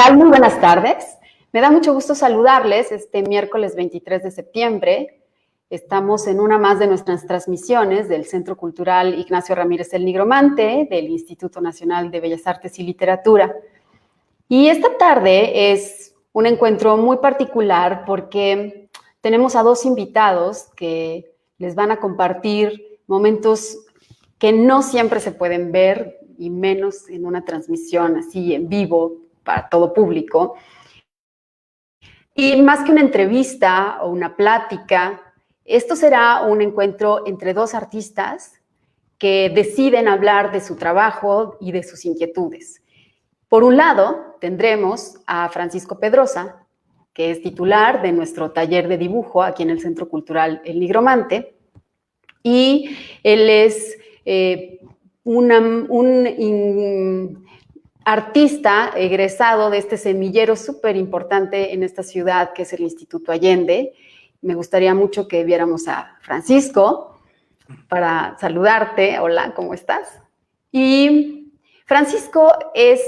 tal? Muy buenas tardes. Me da mucho gusto saludarles este miércoles 23 de septiembre. Estamos en una más de nuestras transmisiones del Centro Cultural Ignacio Ramírez el Nigromante, del Instituto Nacional de Bellas Artes y Literatura. Y esta tarde es un encuentro muy particular porque tenemos a dos invitados que les van a compartir momentos que no siempre se pueden ver, y menos en una transmisión así en vivo para todo público. Y más que una entrevista o una plática, esto será un encuentro entre dos artistas que deciden hablar de su trabajo y de sus inquietudes. Por un lado, tendremos a Francisco Pedrosa, que es titular de nuestro taller de dibujo aquí en el Centro Cultural El Nigromante, y él es un artista egresado de este semillero súper importante en esta ciudad, que es el Instituto Allende. Me gustaría mucho que viéramos a Francisco para saludarte. Hola, ¿cómo estás? Y Francisco es,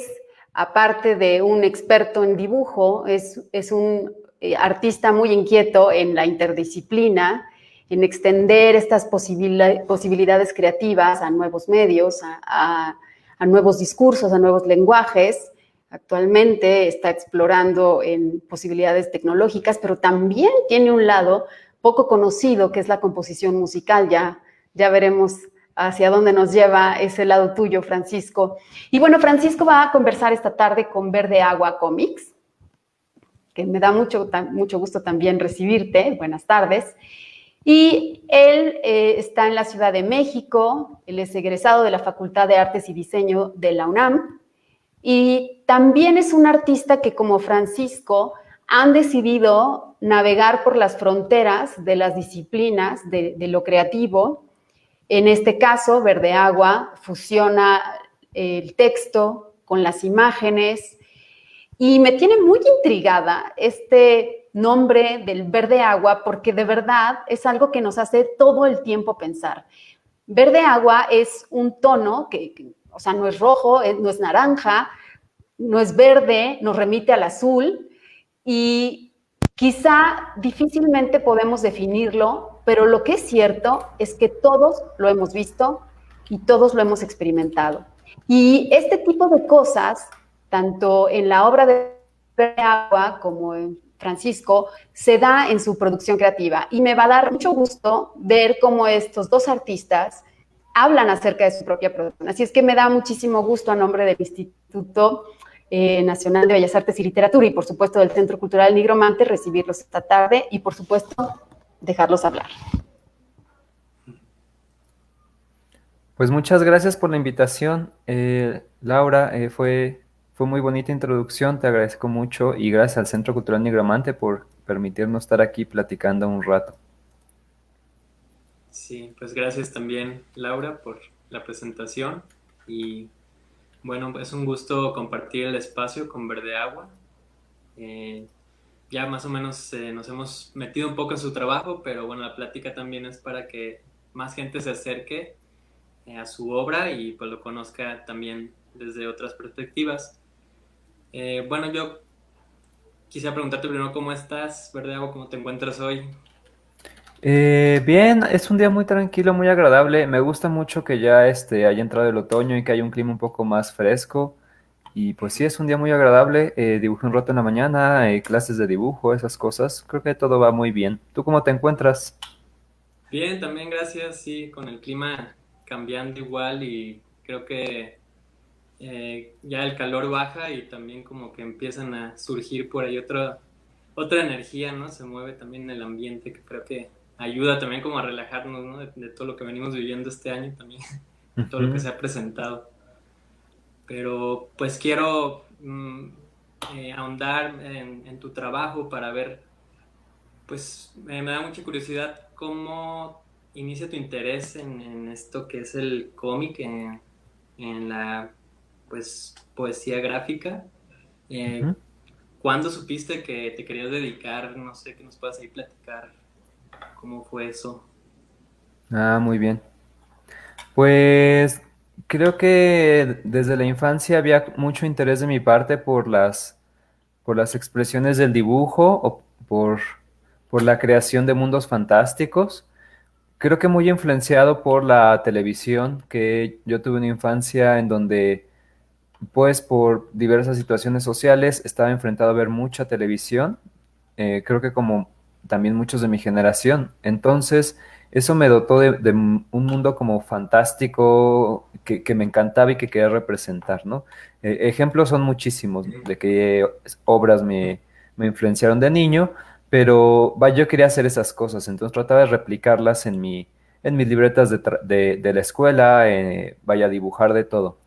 aparte de un experto en dibujo, es un artista muy inquieto en la interdisciplina, en extender estas posibilidades creativas a nuevos medios, a nuevos discursos, a nuevos lenguajes. Actualmente está explorando en posibilidades tecnológicas, pero también tiene un lado poco conocido, que es la composición musical. Ya veremos hacia dónde nos lleva ese lado tuyo, Francisco. Y bueno, Francisco va a conversar esta tarde con Verde Agua Comics, que me da mucho gusto también recibirte. Buenas tardes. Y él está en la Ciudad de México, él es egresado de la Facultad de Artes y Diseño de la UNAM, y también es un artista que, como Francisco, han decidido navegar por las fronteras de las disciplinas de lo creativo. En este caso, Verde Agua fusiona el texto con las imágenes, y me tiene muy intrigada este nombre del verde agua, porque de verdad es algo que nos hace todo el tiempo pensar. Verde agua es un tono o sea, no es rojo, no es naranja, no es verde, nos remite al azul, y quizá difícilmente podemos definirlo, pero lo que es cierto es que todos lo hemos visto y todos lo hemos experimentado. Y este tipo de cosas, tanto en la obra de Agua como en Francisco, se da en su producción creativa. Y me va a dar mucho gusto ver cómo estos dos artistas hablan acerca de su propia producción. Así es que me da muchísimo gusto, a nombre del Instituto Nacional de Bellas Artes y Literatura y, por supuesto, del Centro Cultural Nigromante, recibirlos esta tarde y, por supuesto, dejarlos hablar. Pues muchas gracias por la invitación, Laura. Fue muy bonita introducción, te agradezco mucho, y gracias al Centro Cultural Nigromante por permitirnos estar aquí platicando un rato. Sí, pues gracias también, Laura, por la presentación, y bueno, es un gusto compartir el espacio con Verde Agua. Ya más o menos nos hemos metido un poco en su trabajo, pero bueno, la plática también es para que más gente se acerque a su obra y pues lo conozca también desde otras perspectivas. Bueno, yo quisiera preguntarte primero cómo estás, Verde Agua, cómo te encuentras hoy. Bien, es un día muy tranquilo, muy agradable. Me gusta mucho que ya haya entrado el otoño y que haya un clima un poco más fresco. Y pues sí, es un día muy agradable. Dibujé un rato en la mañana, clases de dibujo, esas cosas. Creo que todo va muy bien. ¿Tú cómo te encuentras? Bien, también gracias, sí, con el clima cambiando igual, y creo que ya el calor baja y también como que empiezan a surgir por ahí otra energía, ¿no? Se mueve también en el ambiente, que creo que ayuda también como a relajarnos, ¿no? De todo lo que venimos viviendo este año también, todo lo que se ha presentado. Pero pues quiero ahondar en tu trabajo para ver, pues me da mucha curiosidad cómo inicia tu interés en esto que es el cómic, en la pues poesía gráfica. Ujú. ¿Cuándo supiste que te querías dedicar? No sé, que nos puedas ahí platicar cómo fue eso. Ah, muy bien. Pues creo que desde la infancia había mucho interés de mi parte por las por las expresiones del dibujo o por la creación de mundos fantásticos. Creo que muy influenciado por la televisión, que yo tuve una infancia en donde, pues por diversas situaciones sociales, estaba enfrentado a ver mucha televisión, creo que como también muchos de mi generación. Entonces, eso me dotó de un mundo como fantástico que me encantaba y que quería representar, ¿no? Ejemplos son muchísimos de que obras me influenciaron de niño, pero vaya, yo quería hacer esas cosas, entonces trataba de replicarlas en mis libretas de la escuela, vaya a dibujar de todo.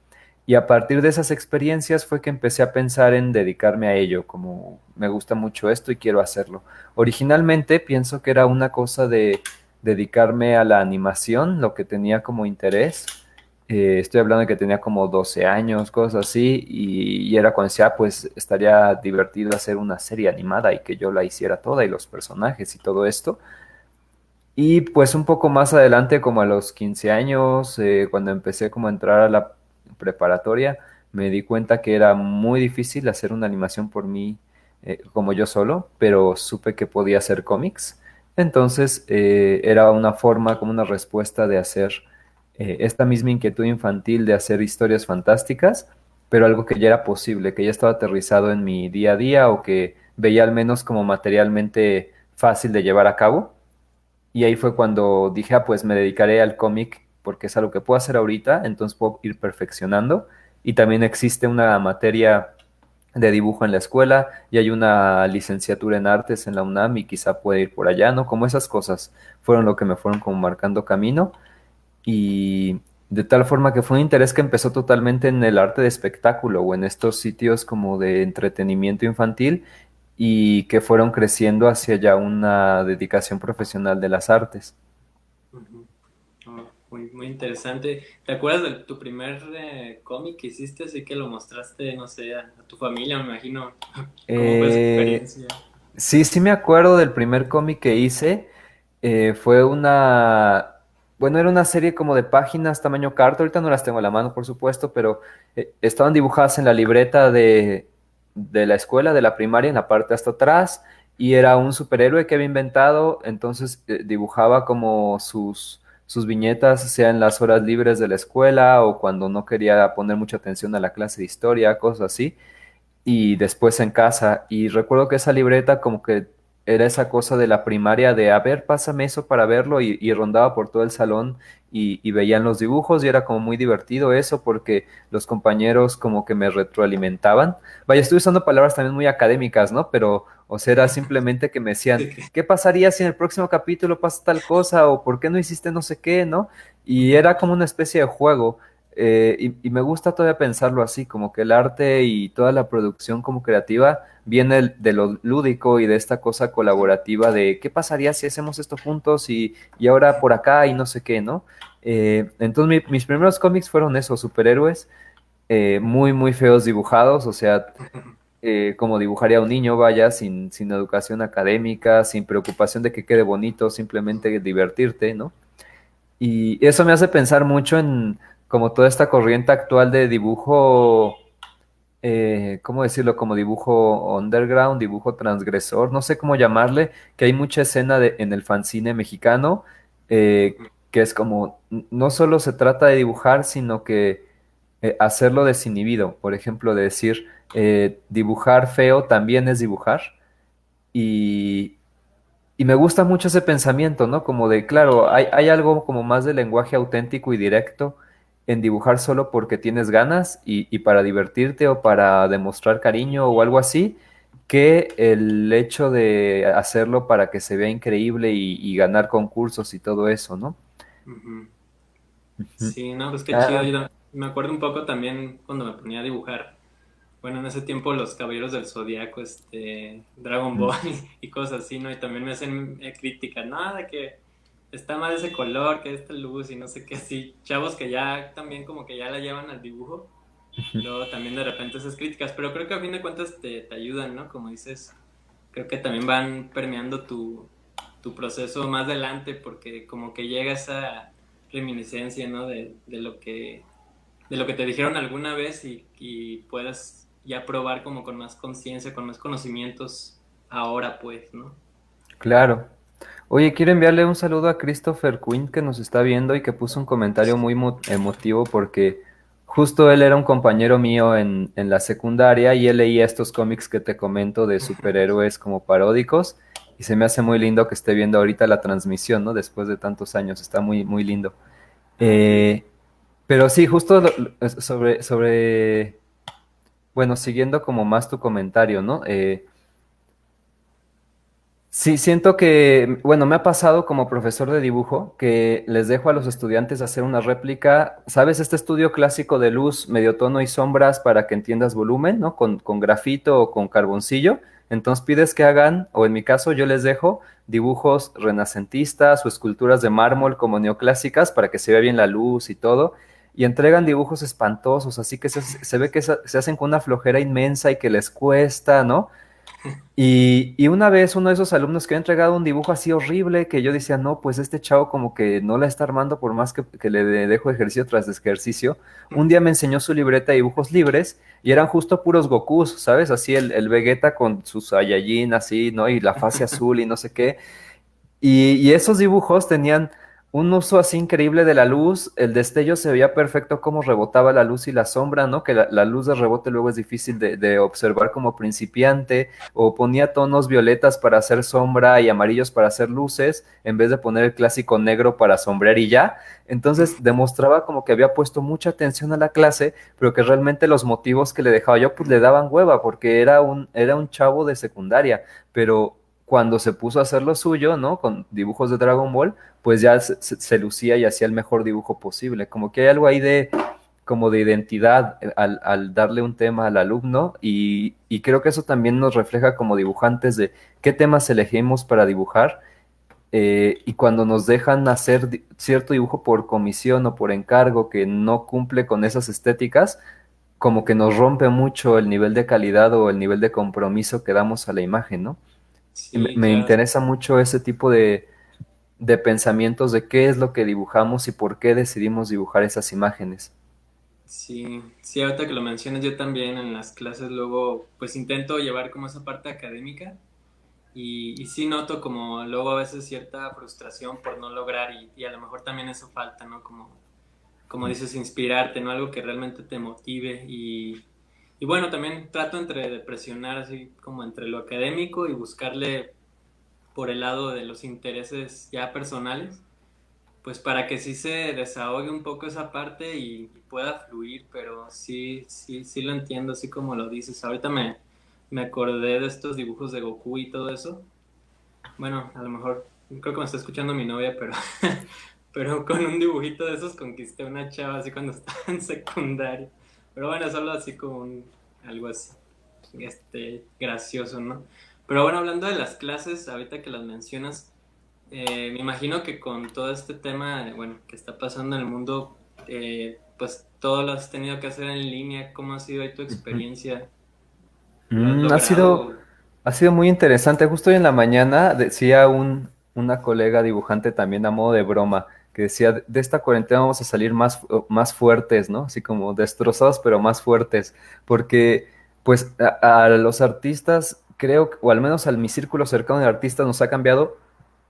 Y a partir de esas experiencias fue que empecé a pensar en dedicarme a ello, como me gusta mucho esto y quiero hacerlo. Originalmente pienso que era una cosa de dedicarme a la animación, lo que tenía como interés. Estoy hablando de que tenía como 12 años, cosas así, y era cuando decía, "Ah, pues estaría divertido hacer una serie animada y que yo la hiciera toda y los personajes y todo esto. Y pues un poco más adelante, como a los 15 años, cuando empecé como a entrar a la preparatoria, me di cuenta que era muy difícil hacer una animación por mí, como yo solo, pero supe que podía hacer cómics. Entonces era una forma, como una respuesta de hacer esta misma inquietud infantil de hacer historias fantásticas, pero algo que ya era posible, que ya estaba aterrizado en mi día a día o que veía al menos como materialmente fácil de llevar a cabo. Y ahí fue cuando dije, ah, pues me dedicaré al cómic porque es algo que puedo hacer ahorita, entonces puedo ir perfeccionando. Y también existe una materia de dibujo en la escuela y hay una licenciatura en artes en la UNAM y quizá puede ir por allá, ¿no? Como esas cosas fueron lo que me fueron como marcando camino y de tal forma que fue un interés que empezó totalmente en el arte de espectáculo o en estos sitios como de entretenimiento infantil y que fueron creciendo hacia ya una dedicación profesional de las artes. Ujú. Oh, muy, muy interesante. ¿Te acuerdas de tu primer cómic que hiciste? Así que lo mostraste, no sé, a tu familia, me imagino. ¿Cómo fue esa Eh, experiencia? sí, sí me acuerdo del primer cómic que hice. Fue bueno, era una serie como de páginas tamaño carta. Ahorita no las tengo a la mano, por supuesto, pero estaban dibujadas en la libreta de la escuela, de la primaria, en la parte hasta atrás. Y era un superhéroe que había inventado. Entonces dibujaba como sus viñetas, sea en las horas libres de la escuela o cuando no quería poner mucha atención a la clase de historia, cosas así y después en casa. Y recuerdo que esa libreta como que era esa cosa de la primaria de, a ver, pásame eso para verlo y rondaba por todo el salón y veían los dibujos y era como muy divertido eso porque los compañeros como que me retroalimentaban. Vaya, estoy usando palabras también muy académicas, ¿no? Pero, o sea, era simplemente que me decían, Sí, que- ¿qué pasaría si en el próximo capítulo pasa tal cosa? ¿O por qué no hiciste no sé qué, ¿no? Y era como una especie de juego. Y me gusta todavía pensarlo así, como que el arte y toda la producción como creativa viene de lo lúdico y de esta cosa colaborativa de qué pasaría si hacemos esto juntos y ahora por acá y no sé qué, ¿no? Entonces mis primeros cómics fueron esos, superhéroes, muy, muy feos dibujados, o sea, como dibujaría un niño, vaya, sin educación académica, sin preocupación de que quede bonito, simplemente divertirte, ¿no? Y eso me hace pensar mucho en como toda esta corriente actual de dibujo, ¿cómo decirlo? Como dibujo underground, dibujo transgresor, no sé cómo llamarle, que hay mucha escena en el fanzine mexicano, que es como, no solo se trata de dibujar, sino que hacerlo desinhibido. Por ejemplo, de decir, dibujar feo también es dibujar. Y, y me gusta mucho ese pensamiento, ¿no? Como de, claro, hay algo como más de lenguaje auténtico y directo en dibujar solo porque tienes ganas y para divertirte o para demostrar cariño o algo así, que el hecho de hacerlo para que se vea increíble y ganar concursos y todo eso, ¿no? Ujú. Ujú. Sí, no, pues qué chido. Ah, Me acuerdo un poco también cuando me ponía a dibujar. Bueno, en ese tiempo los Caballeros del Zodiaco, Dragon Ball mm, y cosas así, ¿no? Y también me hacen críticas, ¿no? De que está mal ese color, que esta luz y no sé qué así. Chavos que ya también como que ya la llevan al dibujo. ujú. Luego también de repente esas críticas, pero creo que a fin de cuentas te ayudan, ¿no? Como dices, creo que también van permeando tu proceso más adelante porque como que llega esa reminiscencia, ¿no? De lo que te dijeron alguna vez y puedes ya probar como con más conciencia, con más conocimientos ahora, pues, ¿no? Claro. Oye, quiero enviarle un saludo a Christopher Quinn que nos está viendo y que puso un comentario muy emotivo porque justo él era un compañero mío en la secundaria y él leía estos cómics que te comento de superhéroes como paródicos y se me hace muy lindo que esté viendo ahorita la transmisión, ¿no? Después de tantos años, está muy, muy lindo. Ah, qué bien. Eh, pero sí, justo bueno, siguiendo como más tu comentario, ¿no? Sí, siento que, bueno, me ha pasado como profesor de dibujo que les dejo a los estudiantes hacer una réplica, ¿sabes? Este estudio clásico de luz, medio tono y sombras para que entiendas volumen, ¿no? Con grafito o con carboncillo. Entonces pides que hagan, o en mi caso yo les dejo dibujos renacentistas o esculturas de mármol como neoclásicas para que se vea bien la luz y todo. Y entregan dibujos espantosos, así que se ve que se hacen con una flojera inmensa y que les cuesta, ¿no? Y una vez uno de esos alumnos que ha entregado un dibujo así horrible que yo decía, no, pues este chavo como que no la está armando por más que le dejo ejercicio tras ejercicio, un día me enseñó su libreta de dibujos libres y eran justo puros Gokus, ¿sabes? Así el Vegeta con sus Saiyajin así, ¿no? Y la fase azul y no sé qué. Y esos dibujos tenían un uso así increíble de la luz, el destello se veía perfecto cómo rebotaba la luz y la sombra, ¿no? Que la luz de rebote luego es difícil de observar como principiante, o ponía tonos violetas para hacer sombra y amarillos para hacer luces, en vez de poner el clásico negro para sombrear y ya. Entonces demostraba como que había puesto mucha atención a la clase, pero que realmente los motivos que le dejaba yo pues le daban hueva, porque era un chavo de secundaria, pero cuando se puso a hacer lo suyo, ¿no? Con dibujos de Dragon Ball, pues ya se lucía y hacía el mejor dibujo posible. Como que hay algo ahí de, como de identidad al darle un tema al alumno y creo que eso también nos refleja como dibujantes de qué temas elegimos para dibujar y cuando nos dejan hacer cierto dibujo por comisión o por encargo que no cumple con esas estéticas, como que nos rompe mucho el nivel de calidad o el nivel de compromiso que damos a la imagen, ¿no? Y Sí, me claro. interesa mucho ese tipo de pensamientos de qué es lo que dibujamos y por qué decidimos dibujar esas imágenes. Sí, sí, ahorita que lo mencionas, yo también en las clases luego pues intento llevar como esa parte académica y sí noto como luego a veces cierta frustración por no lograr y a lo mejor también eso falta, ¿no? Como dices, inspirarte, ¿no? Algo que realmente te motive y bueno, también trato entre de presionar así como entre lo académico y buscarle por el lado de los intereses ya personales pues para que sí se desahogue un poco esa parte y pueda fluir, pero sí, sí, sí lo entiendo, así como lo dices. Ahorita me acordé de estos dibujos de Goku y todo eso. Bueno, a lo mejor, creo que me está escuchando mi novia, pero, pero con un dibujito de esos conquisté una chava así cuando estaba en secundaria. Pero bueno, solo así como algo así, gracioso, ¿no? Pero bueno, hablando de las clases, ahorita que las mencionas, me imagino que con todo este tema, bueno, que está pasando en el mundo, pues todo lo has tenido que hacer en línea. ¿Cómo ha sido ahí tu Ujú. experiencia? ¿Lo has Mm, logrado? ha sido muy interesante. Justo hoy en la mañana decía una colega dibujante también a modo de broma, que decía, de esta cuarentena vamos a salir más fuertes, ¿no? Así como destrozados, pero más fuertes, porque pues a los artistas, creo, o al menos a mi círculo cercano de artistas nos ha cambiado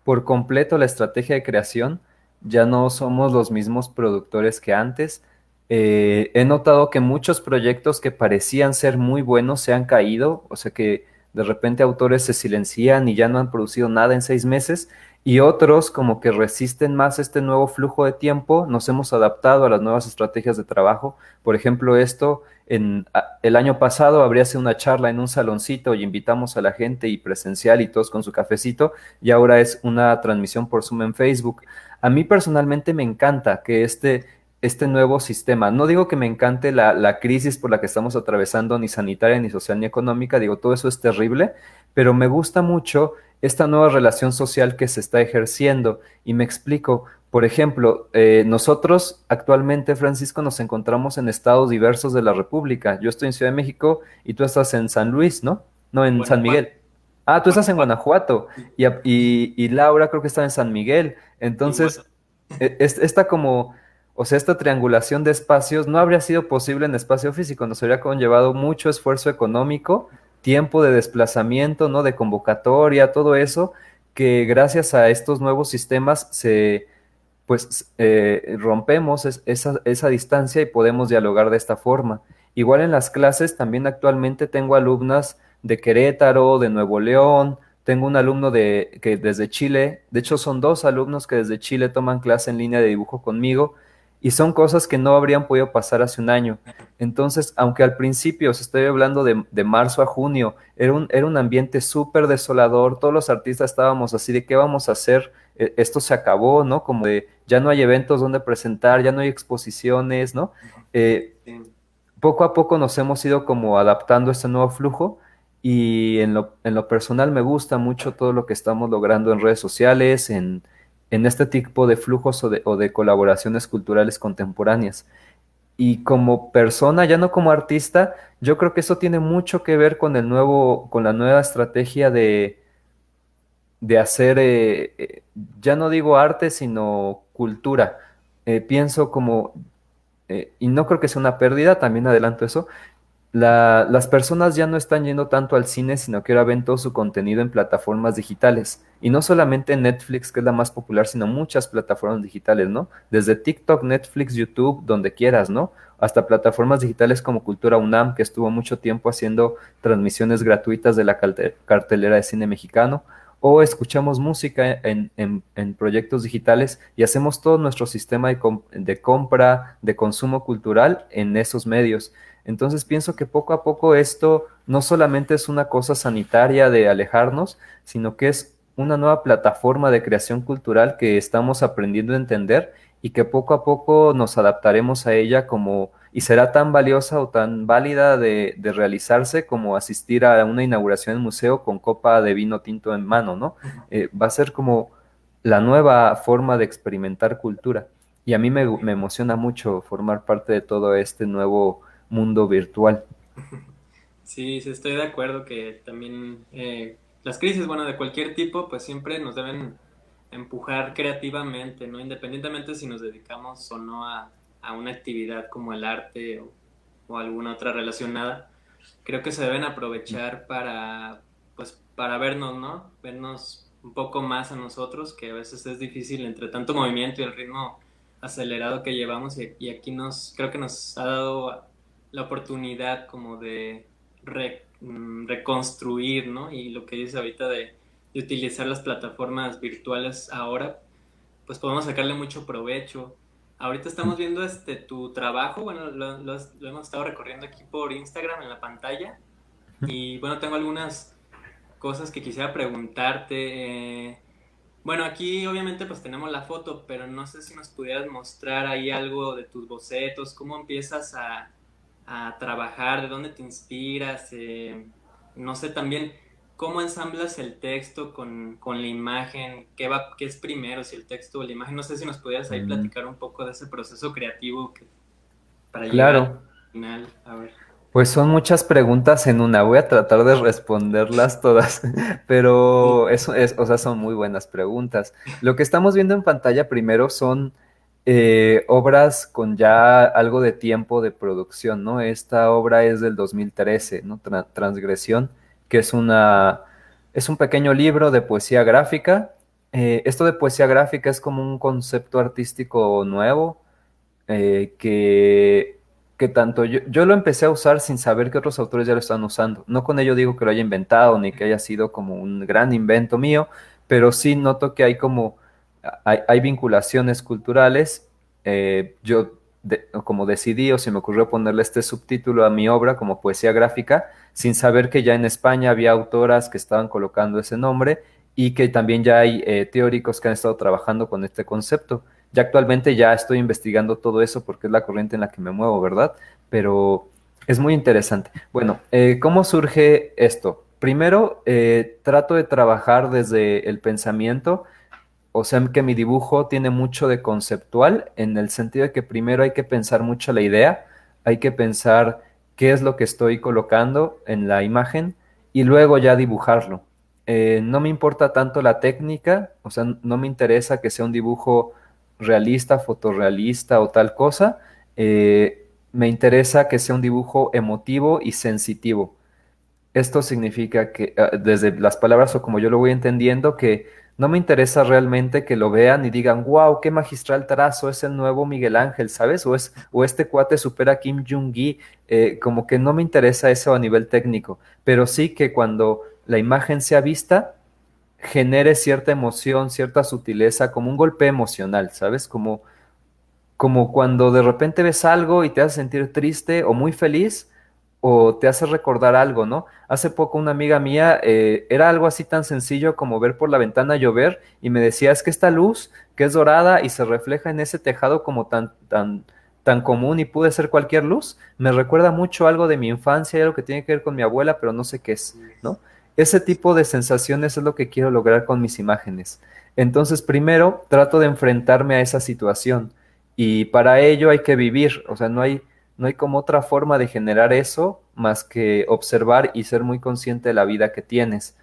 por completo la estrategia de creación. Ya no somos los mismos productores que antes. He notado que muchos proyectos que parecían ser muy buenos se han caído, o sea que de repente autores se silencian y ya no han producido nada en 6 meses, y otros como que resisten más este nuevo flujo de tiempo, nos hemos adaptado a las nuevas estrategias de trabajo. Por ejemplo, esto el año pasado habría sido una charla en un saloncito y invitamos a la gente y presencial y todos con su cafecito, y ahora es una transmisión por Zoom en Facebook. A mí personalmente me encanta que este nuevo sistema, no digo que me encante la crisis por la que estamos atravesando, ni sanitaria, ni social, ni económica, digo, todo eso es terrible, pero me gusta mucho esta nueva relación social que se está ejerciendo. Y me explico, por ejemplo, nosotros actualmente, Francisco, nos encontramos en estados diversos de la República. Yo estoy en Ciudad de México y tú estás en San Luis, ¿no? No, en San Guanajuato. Miguel. Ah, tú estás en Guanajuato. Guanajuato y Laura creo que está en San Miguel. Igual. Entonces, está como O sea, esta triangulación de espacios no habría sido posible en espacio físico, nos habría conllevado mucho esfuerzo económico, tiempo de desplazamiento, ¿no? De convocatoria, todo eso, que gracias a estos nuevos sistemas rompemos esa distancia y podemos dialogar de esta forma. Igual en las clases, también actualmente tengo alumnas de Querétaro, de Nuevo León, tengo un alumno que desde Chile, de hecho son dos alumnos que desde Chile toman clase en línea de dibujo conmigo y son cosas que no habrían podido pasar hace un año. Entonces, aunque al principio, os estoy hablando de marzo a junio, era un ambiente súper desolador, todos los artistas estábamos así de qué vamos a hacer. Esto se acabó, ¿no? Como de ya no hay eventos donde presentar, ya no hay exposiciones, ¿no? Eh, Sí. Poco a poco nos hemos ido como adaptando a este nuevo flujo y en lo personal me gusta mucho todo lo que estamos logrando en redes sociales, en este tipo de flujos o de colaboraciones culturales contemporáneas. Y como persona, ya no como artista, yo creo que eso tiene mucho que ver con la nueva estrategia de hacer, ya no digo arte, sino cultura. Pienso como, y no creo que sea una pérdida, también adelanto eso, las personas ya no están yendo tanto al cine, sino que ahora ven todo su contenido en plataformas digitales. Y no solamente en Netflix, que es la más popular, sino muchas plataformas digitales, ¿no? Desde TikTok, Netflix, YouTube, donde quieras, ¿no? Hasta plataformas digitales como Cultura UNAM, que estuvo mucho tiempo haciendo transmisiones gratuitas de la cartelera de cine mexicano. O escuchamos música en proyectos digitales y hacemos todo nuestro sistema de compra, de consumo cultural en esos medios. Entonces pienso que poco a poco esto no solamente es una cosa sanitaria de alejarnos, sino que es una nueva plataforma de creación cultural que estamos aprendiendo a entender y que poco a poco nos adaptaremos a ella como, y será tan valiosa o tan válida de realizarse como asistir a una inauguración en museo con copa de vino tinto en mano, ¿no? Va a ser como la nueva forma de experimentar cultura. Y a mí me emociona mucho formar parte de todo este nuevo mundo virtual. Sí, sí, estoy de acuerdo que también las crisis, bueno, de cualquier tipo, pues siempre nos deben empujar creativamente, ¿no? Independientemente si nos dedicamos o no a una actividad como el arte o alguna otra relacionada, creo que se deben aprovechar para, pues, para vernos, ¿no? Vernos un poco más a nosotros, que a veces es difícil entre tanto movimiento y el ritmo acelerado que llevamos y aquí creo que nos ha dado la oportunidad como de reconstruir, ¿no? Y lo que dices ahorita de utilizar las plataformas virtuales ahora, pues podemos sacarle mucho provecho. Ahorita estamos viendo tu trabajo, bueno, lo hemos estado recorriendo aquí por Instagram en la pantalla y bueno, tengo algunas cosas que quisiera preguntarte. Bueno, aquí obviamente pues tenemos la foto, pero no sé si nos pudieras mostrar ahí algo de tus bocetos, cómo empiezas a trabajar, de dónde te inspiras, no sé también cómo ensamblas el texto con la imagen, qué es primero, si el texto o la imagen, no sé si nos pudieras ahí Mm, platicar un poco de ese proceso creativo para llegar al claro, final, a ver. pues son muchas preguntas en una. Voy a tratar de responderlas todas, Sí, pero o sea, son muy buenas preguntas. Lo que estamos viendo en pantalla primero son obras con ya algo de tiempo de producción, ¿no? Esta obra es del 2013, ¿no? Transgresión, que es un pequeño libro de poesía gráfica. Esto de poesía gráfica es como un concepto artístico nuevo que tanto yo lo empecé a usar sin saber que otros autores ya lo están usando. No con ello digo que lo haya inventado ni que haya sido como un gran invento mío, pero sí noto que hay vinculaciones culturales. Como decidí o se me ocurrió ponerle este subtítulo a mi obra como poesía gráfica, sin saber que ya en España había autoras que estaban colocando ese nombre y que también ya hay teóricos que han estado trabajando con este concepto. Ya actualmente ya estoy investigando todo eso porque es la corriente en la que me muevo, ¿verdad? Pero es muy interesante. Bueno, ¿cómo surge esto? Primero, trato de trabajar desde el pensamiento, o sea que mi dibujo tiene mucho de conceptual, en el sentido de que primero hay que pensar mucho la idea, hay que pensar qué es lo que estoy colocando en la imagen y luego ya dibujarlo. No me importa tanto la técnica, o sea, no me interesa que sea un dibujo realista, fotorrealista o tal cosa, me interesa que sea un dibujo emotivo y sensitivo. Esto significa que, desde las palabras o como yo lo voy entendiendo, que no me interesa realmente que lo vean y digan, wow, qué magistral trazo, es el nuevo Miguel Ángel, ¿sabes? O este cuate supera a Kim Jong-gi. Como que no me interesa eso a nivel técnico, pero sí que cuando la imagen sea vista, genere cierta emoción, cierta sutileza, como un golpe emocional, ¿sabes? Como cuando de repente ves algo y te hace sentir triste o muy feliz o te hace recordar algo, ¿no? Hace poco una amiga mía, era algo así tan sencillo como ver por la ventana llover y me decía, es que esta luz que es dorada y se refleja en ese tejado como tan común y puede ser cualquier luz, me recuerda mucho algo de mi infancia y algo que tiene que ver con mi abuela, pero no sé qué es, ¿no? Ese tipo de sensaciones es lo que quiero lograr con mis imágenes. Entonces, primero, trato de enfrentarme a esa situación y para ello hay que vivir, o sea, no hay como otra forma de generar eso más que observar y ser muy consciente de la vida que tienes.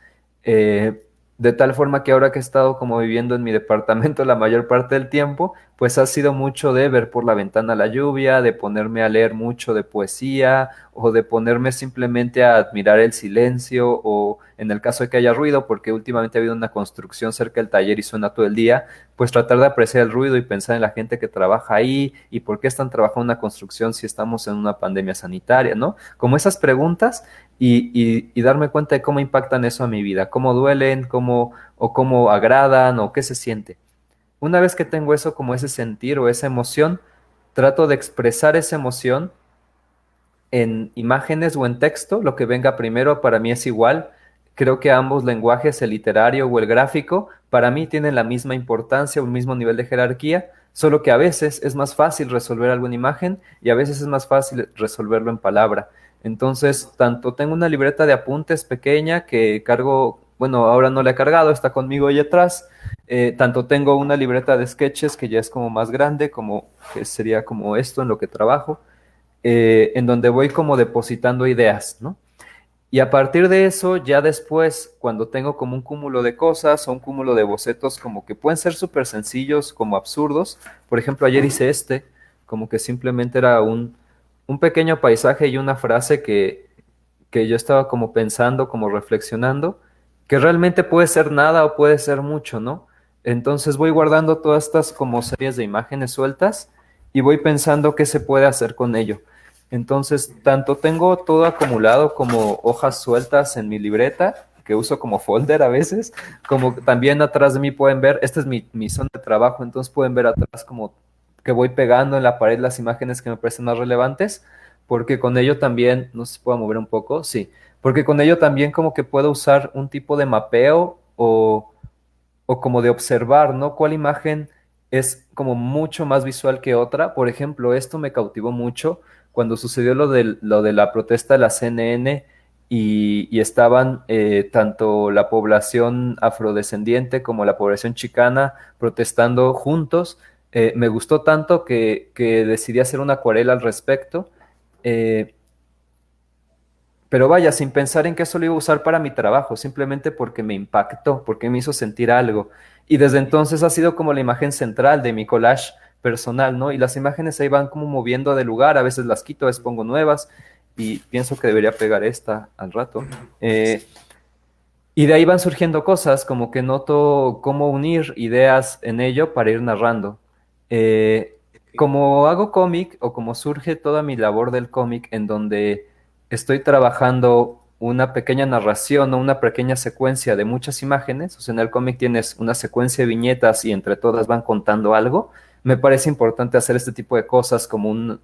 Eh, de tal forma que ahora que he estado como viviendo en mi departamento la mayor parte del tiempo, pues ha sido mucho de ver por la ventana la lluvia, de ponerme a leer mucho de poesía o de ponerme simplemente a admirar el silencio o en el caso de que haya ruido, porque últimamente ha habido una construcción cerca del taller y suena todo el día, pues tratar de apreciar el ruido y pensar en la gente que trabaja ahí y por qué están trabajando en una construcción si estamos en una pandemia sanitaria, ¿no? Como esas preguntas y darme cuenta de cómo impactan eso a mi vida, cómo duelen, o cómo agradan o qué se siente. Una vez que tengo eso como ese sentir o esa emoción, trato de expresar esa emoción en imágenes o en texto, lo que venga primero para mí es igual. Creo que ambos lenguajes, el literario o el gráfico, para mí tienen la misma importancia o el mismo nivel de jerarquía, solo que a veces es más fácil resolver algo en imagen y a veces es más fácil resolverlo en palabra. Entonces, tanto tengo una libreta de apuntes pequeña que cargo, bueno, ahora no la he cargado, está conmigo ahí atrás. Tanto tengo una libreta de sketches que ya es como más grande, como que sería como esto en lo que trabajo, en donde voy como depositando ideas, ¿no? Y a partir de eso, ya después, cuando tengo como un cúmulo de cosas o un cúmulo de bocetos como que pueden ser súper sencillos, como absurdos, por ejemplo, ayer hice como que simplemente era un pequeño paisaje y una frase que yo estaba como pensando, como reflexionando, que realmente puede ser nada o puede ser mucho, ¿no? Entonces voy guardando todas estas como series de imágenes sueltas y voy pensando qué se puede hacer con ello. Entonces, tanto tengo todo acumulado como hojas sueltas en mi libreta, que uso como folder a veces, como también atrás de mí pueden ver, esta es mi zona de trabajo, entonces pueden ver atrás como que voy pegando en la pared las imágenes que me parecen más relevantes, porque con ello también, no sé si puedo mover un poco, sí, porque con ello también como que puedo usar un tipo de mapeo o como de observar, ¿no? ¿Cuál imagen es como mucho más visual que otra? Por ejemplo, esto me cautivó mucho cuando sucedió lo de la protesta de la CNN y estaban tanto la población afrodescendiente como la población chicana protestando juntos. Me gustó tanto que decidí hacer una acuarela al respecto. Eh, pero vaya, sin pensar en que eso lo iba a usar para mi trabajo, simplemente porque me impactó, porque me hizo sentir algo. Y desde entonces ha sido como la imagen central de mi collage personal, ¿no? Y las imágenes ahí van como moviendo de lugar, a veces las quito, a veces pongo nuevas y pienso que debería pegar esta al rato. Y de ahí van surgiendo cosas, como que noto cómo unir ideas en ello para ir narrando. Eh, Como hago cómic o como surge toda mi labor del cómic en donde estoy trabajando una pequeña narración o una pequeña secuencia de muchas imágenes, o sea, en el cómic tienes una secuencia de viñetas y entre todas van contando algo, me parece importante hacer este tipo de cosas como un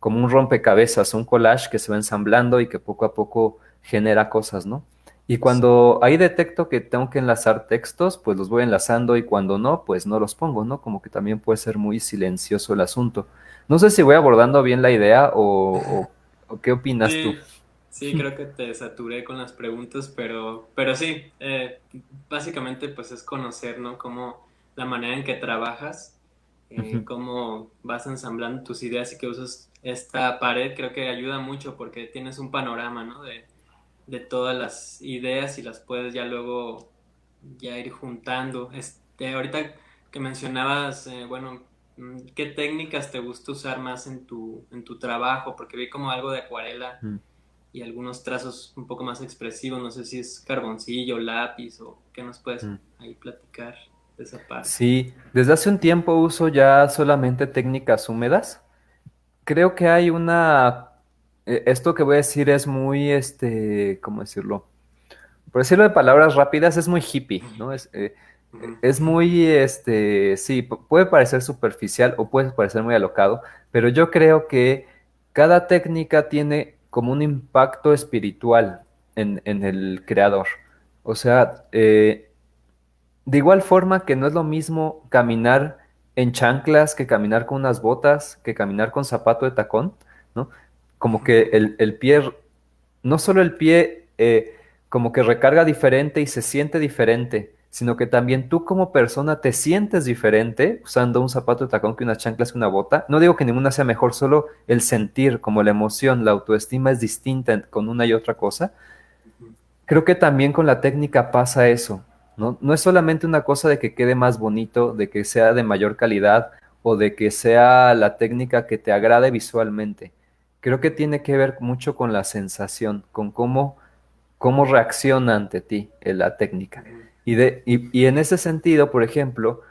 rompecabezas, un collage que se va ensamblando y que poco a poco genera cosas, ¿no? Y cuando ahí detecto que tengo que enlazar textos, pues los voy enlazando y cuando no, pues no los pongo, ¿no? Como que también puede ser muy silencioso el asunto. No sé si voy abordando bien la idea o qué opinas tú. Sí, sí, creo que te saturé con las preguntas, pero sí, básicamente pues es conocer, ¿no? Cómo la manera en que trabajas, Ujú. cómo vas ensamblando tus ideas y que usas esta pared, creo que ayuda mucho porque tienes un panorama, ¿no? De todas las ideas y las puedes ya luego ya ir juntando. Ahorita que mencionabas, bueno, ¿qué técnicas te gusta usar más en tu trabajo? Porque vi como algo de acuarela Mm. y algunos trazos un poco más expresivos. No sé si es carboncillo, lápiz o qué nos puedes Mm. ahí platicar de esa parte. Sí, desde hace un tiempo uso ya solamente técnicas húmedas. Creo que hay esto que voy a decir es muy, ¿cómo decirlo? Por decirlo de palabras rápidas, es muy hippie, ¿no? Ujú. Es muy, sí, puede parecer superficial o puede parecer muy alocado, pero yo creo que cada técnica tiene como un impacto espiritual en el creador. O sea, de igual forma que no es lo mismo caminar en chanclas que caminar con unas botas, que caminar con zapato de tacón, ¿no? Como que el pie, no solo el pie, como que recarga diferente y se siente diferente, sino que también tú como persona te sientes diferente usando un zapato de tacón que unas chanclas que una bota. No digo que ninguna sea mejor, solo el sentir, como la emoción, la autoestima es distinta con una y otra cosa. Ujú. Creo que también con la técnica pasa eso, ¿no? No es solamente una cosa de que quede más bonito, de que sea de mayor calidad o de que sea la técnica que te agrade visualmente. Creo que tiene que ver mucho con la sensación, con cómo reacciona ante ti la técnica. Ujú. Y en ese sentido, por ejemplo,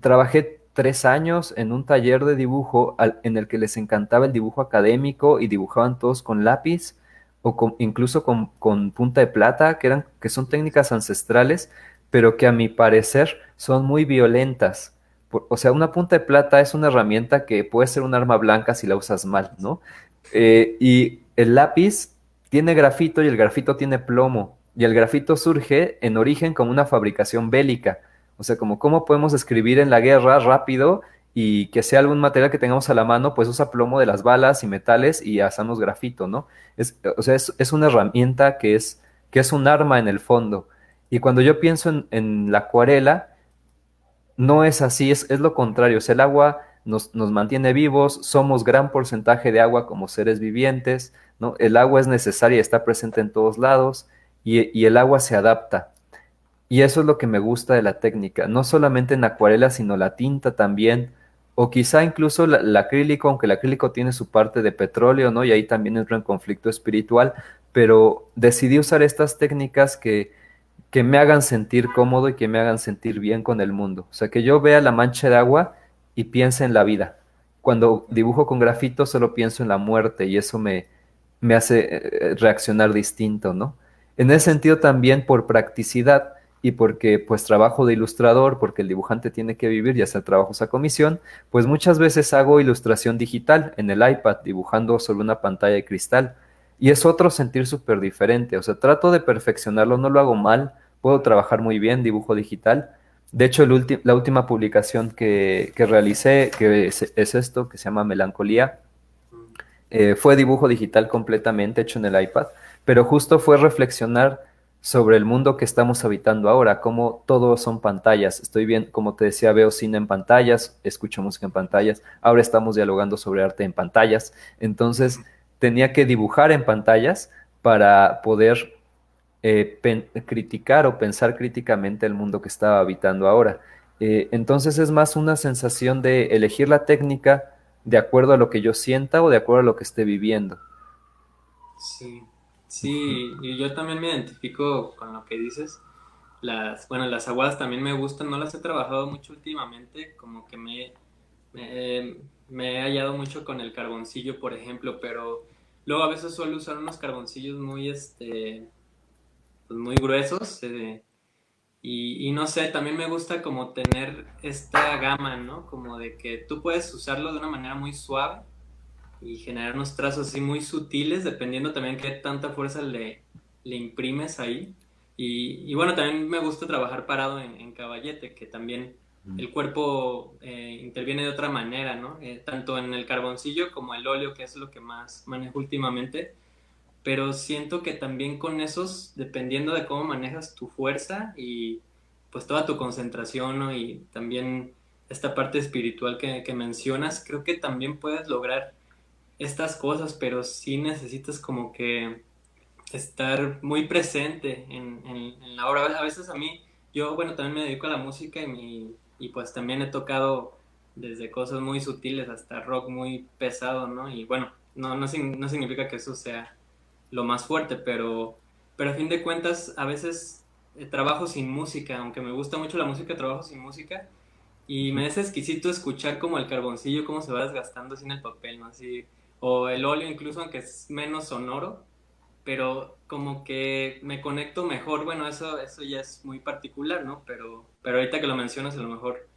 trabajé 3 años en un taller de dibujo en el que les encantaba el dibujo académico y dibujaban todos con lápiz o incluso con punta de plata, que son técnicas ancestrales, pero que a mi parecer son muy violentas. O sea, una punta de plata es una herramienta que puede ser un arma blanca si la usas mal, ¿no? Y el lápiz tiene grafito y el grafito tiene plomo. Y el grafito surge en origen como una fabricación bélica. O sea, como cómo podemos escribir en la guerra rápido y que sea algún material que tengamos a la mano, pues usa plomo de las balas y metales y hacemos grafito, ¿no? O sea, es una herramienta que es un arma en el fondo. Y cuando yo pienso en la acuarela, no es así, es lo contrario. O sea, el agua nos mantiene vivos, somos gran porcentaje de agua como seres vivientes, ¿no? El agua es necesaria, está presente en todos lados y el agua se adapta. Y eso es lo que me gusta de la técnica, no solamente en acuarela, sino la tinta también, o quizá incluso el acrílico, aunque el acrílico tiene su parte de petróleo, ¿no? Y ahí también entra en conflicto espiritual, pero decidí usar estas técnicas que me hagan sentir cómodo y que me hagan sentir bien con el mundo. O sea, que yo vea la mancha de agua y piense en la vida. Cuando dibujo con grafito solo pienso en la muerte y eso me hace reaccionar distinto, ¿no? En ese sentido también por practicidad y porque pues trabajo de ilustrador, porque el dibujante tiene que vivir y hacer trabajos a comisión, pues muchas veces hago ilustración digital en el iPad, dibujando sobre una pantalla de cristal. Y es otro sentir súper diferente, o sea, trato de perfeccionarlo, no lo hago mal, puedo trabajar muy bien dibujo digital. De hecho, la última publicación que realicé, que es esto, que se llama Melancolía, fue dibujo digital completamente hecho en el iPad, pero justo fue reflexionar sobre el mundo que estamos habitando ahora, cómo todo son pantallas. Estoy bien, como te decía, veo cine en pantallas, escucho música en pantallas, ahora estamos dialogando sobre arte en pantallas, entonces tenía que dibujar en pantallas para poder criticar o pensar críticamente el mundo que estaba habitando ahora. Entonces es más una sensación de elegir la técnica de acuerdo a lo que yo sienta o de acuerdo a lo que esté viviendo. Sí, sí, y yo también me identifico con lo que dices. Bueno, las aguadas también me gustan, no las he trabajado mucho últimamente, como que me he hallado mucho con el carboncillo, por ejemplo, pero luego a veces suelo usar unos carboncillos muy, pues muy gruesos, y no sé, también me gusta como tener esta gama, ¿no? Como de que tú puedes usarlo de una manera muy suave y generar unos trazos así muy sutiles, dependiendo también qué tanta fuerza le imprimes ahí. Y bueno, también me gusta trabajar parado en caballete, que también Mm. el cuerpo interviene de otra manera, ¿no? Tanto en el carboncillo como el óleo, que es lo que más manejo últimamente. Pero siento que también con esos, dependiendo de cómo manejas tu fuerza y pues toda tu concentración, ¿no? Y también esta parte espiritual que mencionas, creo que también puedes lograr estas cosas, pero sí necesitas como que estar muy presente en la obra. A veces a mí, yo bueno, también me dedico a la música y y pues también he tocado desde cosas muy sutiles hasta rock muy pesado, ¿no? Y bueno, no significa que eso sea lo más fuerte, pero a fin de cuentas a veces trabajo sin música, aunque me gusta mucho la música, trabajo sin música y me es exquisito escuchar como el carboncillo, cómo se va desgastando así en el papel, ¿no? Así, o el óleo incluso, aunque es menos sonoro, pero como que me conecto mejor, bueno, eso ya es muy particular, ¿no? Pero ahorita que lo mencionas, a lo mejor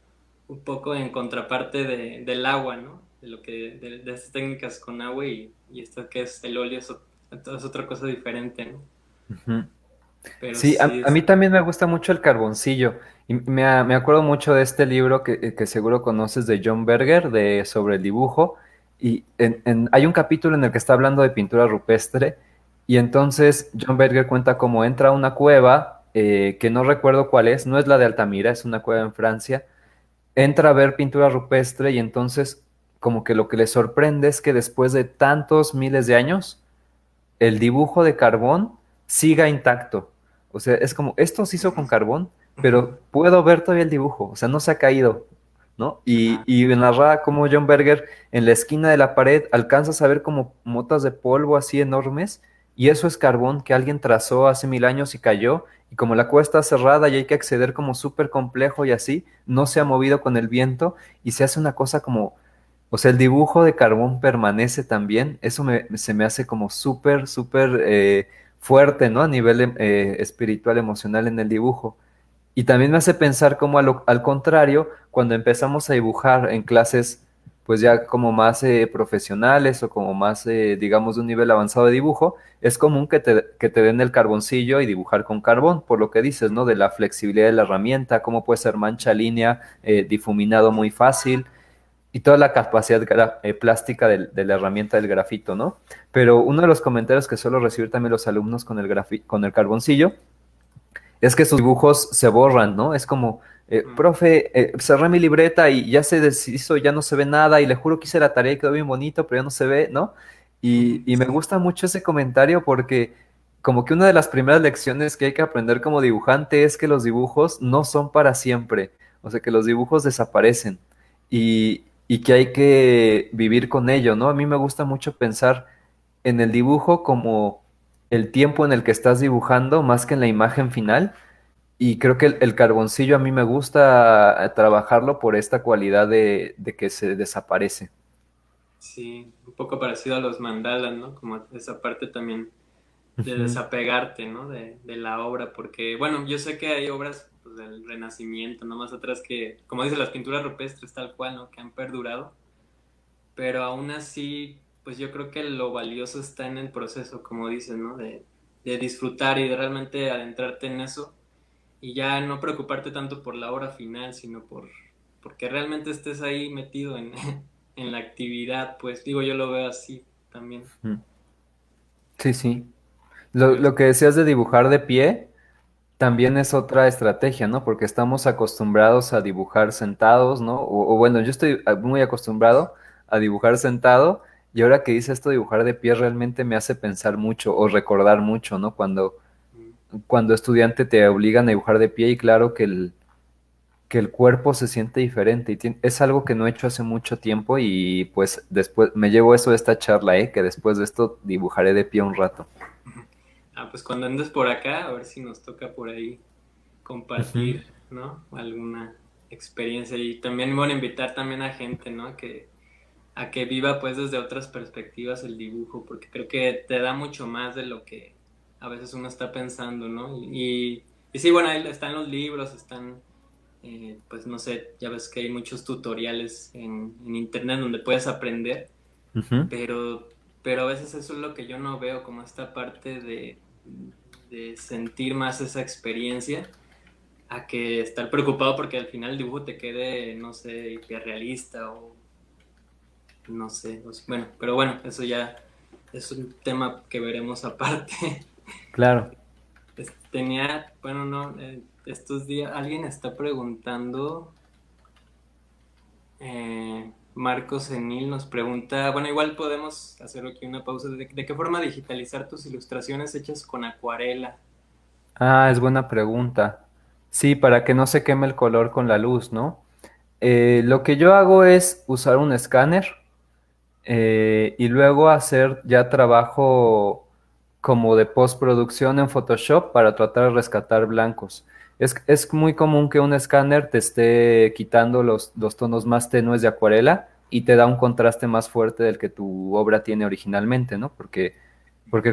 un poco en contraparte del agua, ¿no? De estas técnicas con agua y esta que es el óleo, es otra cosa diferente, ¿no? Ujú. Pero Sí, sí, a mí también me gusta mucho el carboncillo. Y me acuerdo mucho de este libro que seguro conoces de John Berger, sobre el dibujo. Y hay un capítulo en el que está hablando de pintura rupestre. Y entonces John Berger cuenta cómo entra a una cueva, que no recuerdo cuál es, no es la de Altamira, es una cueva en Francia. Entra a ver pintura rupestre y entonces como que lo que le sorprende es que después de tantos miles de años, el dibujo de carbón siga intacto. O sea, es como, esto se hizo con carbón, pero puedo ver todavía el dibujo, o sea, no se ha caído, ¿no? Y narra como John Berger en la esquina de la pared alcanzas a ver como motas de polvo así enormes, y eso es carbón que alguien trazó hace 1000 años y cayó, y como la cueva está cerrada y hay que acceder como súper complejo y así, no se ha movido con el viento, y se hace una cosa como, o sea, el dibujo de carbón permanece también. Eso se me hace como súper, súper fuerte, ¿no? A nivel espiritual, emocional en el dibujo. Y también me hace pensar como al contrario, cuando empezamos a dibujar en clases, pues ya como más profesionales o como más, digamos, de un nivel avanzado de dibujo, es común que te den el carboncillo y dibujar con carbón, por lo que dices, ¿no? De la flexibilidad de la herramienta, cómo puede ser mancha, línea, difuminado muy fácil y toda la capacidad plástica de la herramienta del grafito, ¿no? Pero uno de los comentarios que suelo recibir también los alumnos con con el carboncillo es que sus dibujos se borran, ¿no? Es como, profe, cerré mi libreta y ya se deshizo, ya no se ve nada y le juro que hice la tarea y quedó bien bonito, pero ya no se ve, ¿no? Y me sí, gusta mucho ese comentario porque como que una de las primeras lecciones que hay que aprender como dibujante es que los dibujos no son para siempre, o sea, que los dibujos desaparecen y que hay que vivir con ello, ¿no? A mí me gusta mucho pensar en el dibujo como el tiempo en el que estás dibujando más que en la imagen final. Y creo que el carboncillo a mí me gusta trabajarlo por esta cualidad de que se desaparece. sí, un poco parecido a los mandalas, ¿no? Como esa parte también de Ujú. desapegarte, ¿no? De la obra, porque, bueno, yo sé que hay obras pues, del Renacimiento, no más atrás que, como dice, las pinturas rupestres tal cual, ¿no? Que han perdurado, pero aún así, pues yo creo que lo valioso está en el proceso, como dices, ¿no? De disfrutar y de realmente adentrarte en eso y ya no preocuparte tanto por la obra final, sino porque realmente estés ahí metido en, en la actividad, pues digo, yo lo veo así también. Ujú. Sí, sí. Pero Lo que decías de dibujar de pie también es otra estrategia, ¿no? Porque estamos acostumbrados a dibujar sentados, ¿no? O bueno, yo estoy muy acostumbrado a dibujar sentado y ahora que dice esto, dibujar de pie realmente me hace pensar mucho o recordar mucho, ¿no? Cuando estudiante te obligan a dibujar de pie y claro que el cuerpo se siente diferente y es algo que no he hecho hace mucho tiempo y pues después me llevo eso de esta charla, ¿eh? Que después de esto dibujaré de pie un rato. pues cuando andes por acá, a ver si nos toca por ahí Ujú, compartir, ¿no? Alguna experiencia y también, bueno, invitar también a gente, ¿no? A que viva pues desde otras perspectivas el dibujo, porque creo que te da mucho más de lo que a veces uno está pensando, ¿no? Y sí, bueno, ahí están los libros, están, pues no sé, ya ves que hay muchos tutoriales en internet donde puedes aprender, ujú. pero, pero a veces eso es lo que yo no veo, como esta parte de sentir más esa experiencia a que estar preocupado porque al final el dibujo te quede, no sé, hiperrealista o no sé, bueno, pero bueno, eso ya es un tema que veremos aparte. Claro. Tenía, bueno, no, estos días alguien está preguntando, Marcos Enil nos pregunta, bueno, igual podemos hacer aquí una pausa, de qué forma digitalizar tus ilustraciones hechas con acuarela? Ah, es buena pregunta. Sí, para que no se queme el color con la luz, ¿no? Lo que yo hago es usar un escáner y luego hacer ya trabajo como de postproducción en Photoshop para tratar de rescatar blancos. Es muy común que un escáner te esté quitando los tonos más tenues de acuarela y te da un contraste más fuerte del que tu obra tiene originalmente, ¿no? Porque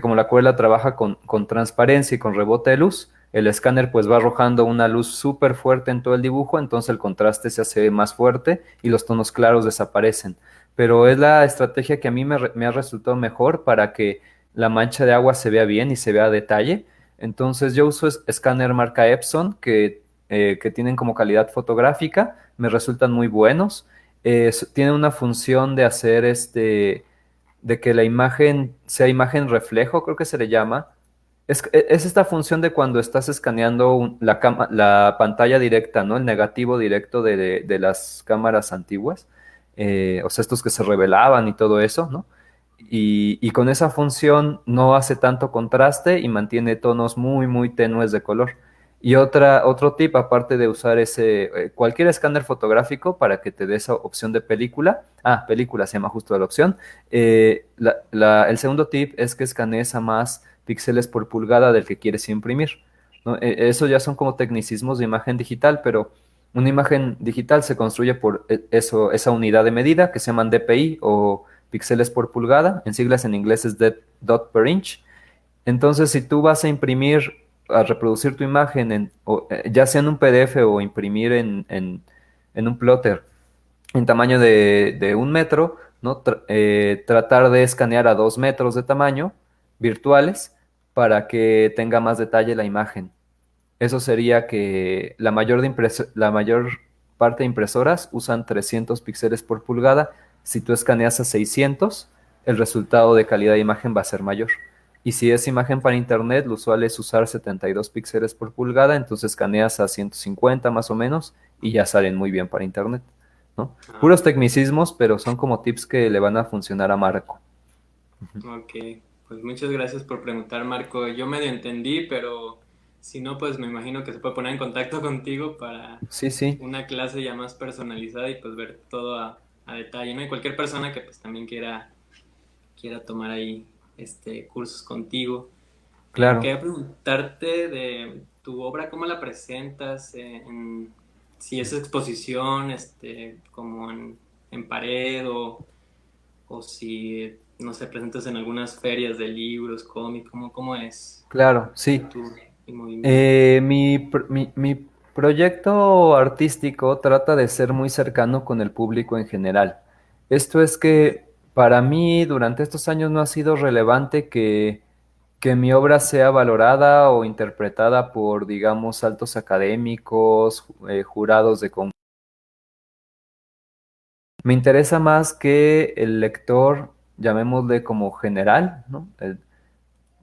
como la acuarela trabaja con transparencia y con rebote de luz, el escáner pues va arrojando una luz súper fuerte en todo el dibujo, entonces el contraste se hace más fuerte y los tonos claros desaparecen. Pero es la estrategia que a mí me ha resultado mejor para que la mancha de agua se vea bien y se vea a detalle. Entonces yo uso escáner marca Epson que tienen como calidad fotográfica, me resultan muy buenos. Tienen una función de hacer de que la imagen sea imagen reflejo, creo que se le llama. Es esta función de cuando estás escaneando la pantalla directa, ¿no? El negativo directo de las cámaras antiguas, o sea, estos que se revelaban y todo eso, ¿no? Y con esa función no hace tanto contraste y mantiene tonos muy, muy tenues de color. Y otro tip, aparte de usar cualquier escáner fotográfico para que te dé esa opción de película, película se llama justo la opción, el segundo tip es que escanees a más píxeles por pulgada del que quieres imprimir, ¿no? Eso ya son como tecnicismos de imagen digital, pero una imagen digital se construye por esa unidad de medida que se llaman DPI o píxeles por pulgada, en siglas en inglés es dot per inch. Entonces, si tú vas a imprimir, a reproducir tu imagen, ya sea en un PDF o imprimir en un plotter en tamaño de 1 metro, ¿no? Tratar de escanear a 2 metros de tamaño virtuales para que tenga más detalle la imagen. Eso sería que la mayor parte de impresoras usan 300 píxeles por pulgada. Si tú escaneas a 600, el resultado de calidad de imagen va a ser mayor. Y si es imagen para internet, lo usual es usar 72 píxeles por pulgada, entonces escaneas a 150 más o menos y ya salen muy bien para internet, ¿no? Ah, Puros tecnicismos, pero son como tips que le van a funcionar a Marco. ok, pues muchas gracias por preguntar, Marco. Yo medio entendí, pero si no, pues me imagino que se puede poner en contacto contigo para Sí, sí, una clase ya más personalizada y pues ver todo a detalle, ¿no? Y cualquier persona que pues también quiera tomar ahí cursos contigo. claro. Quería preguntarte de tu obra, ¿cómo la presentas? Si es exposición, como en pared o si, no sé, presentas en algunas ferias de libros, cómics, ¿cómo es Claro, sí. tu movimiento? Mi proyecto artístico trata de ser muy cercano con el público en general. Esto es que para mí durante estos años no ha sido relevante que mi obra sea valorada o interpretada por, digamos, altos académicos, jurados de concursos. Me interesa más que el lector, llamémosle como general, ¿no?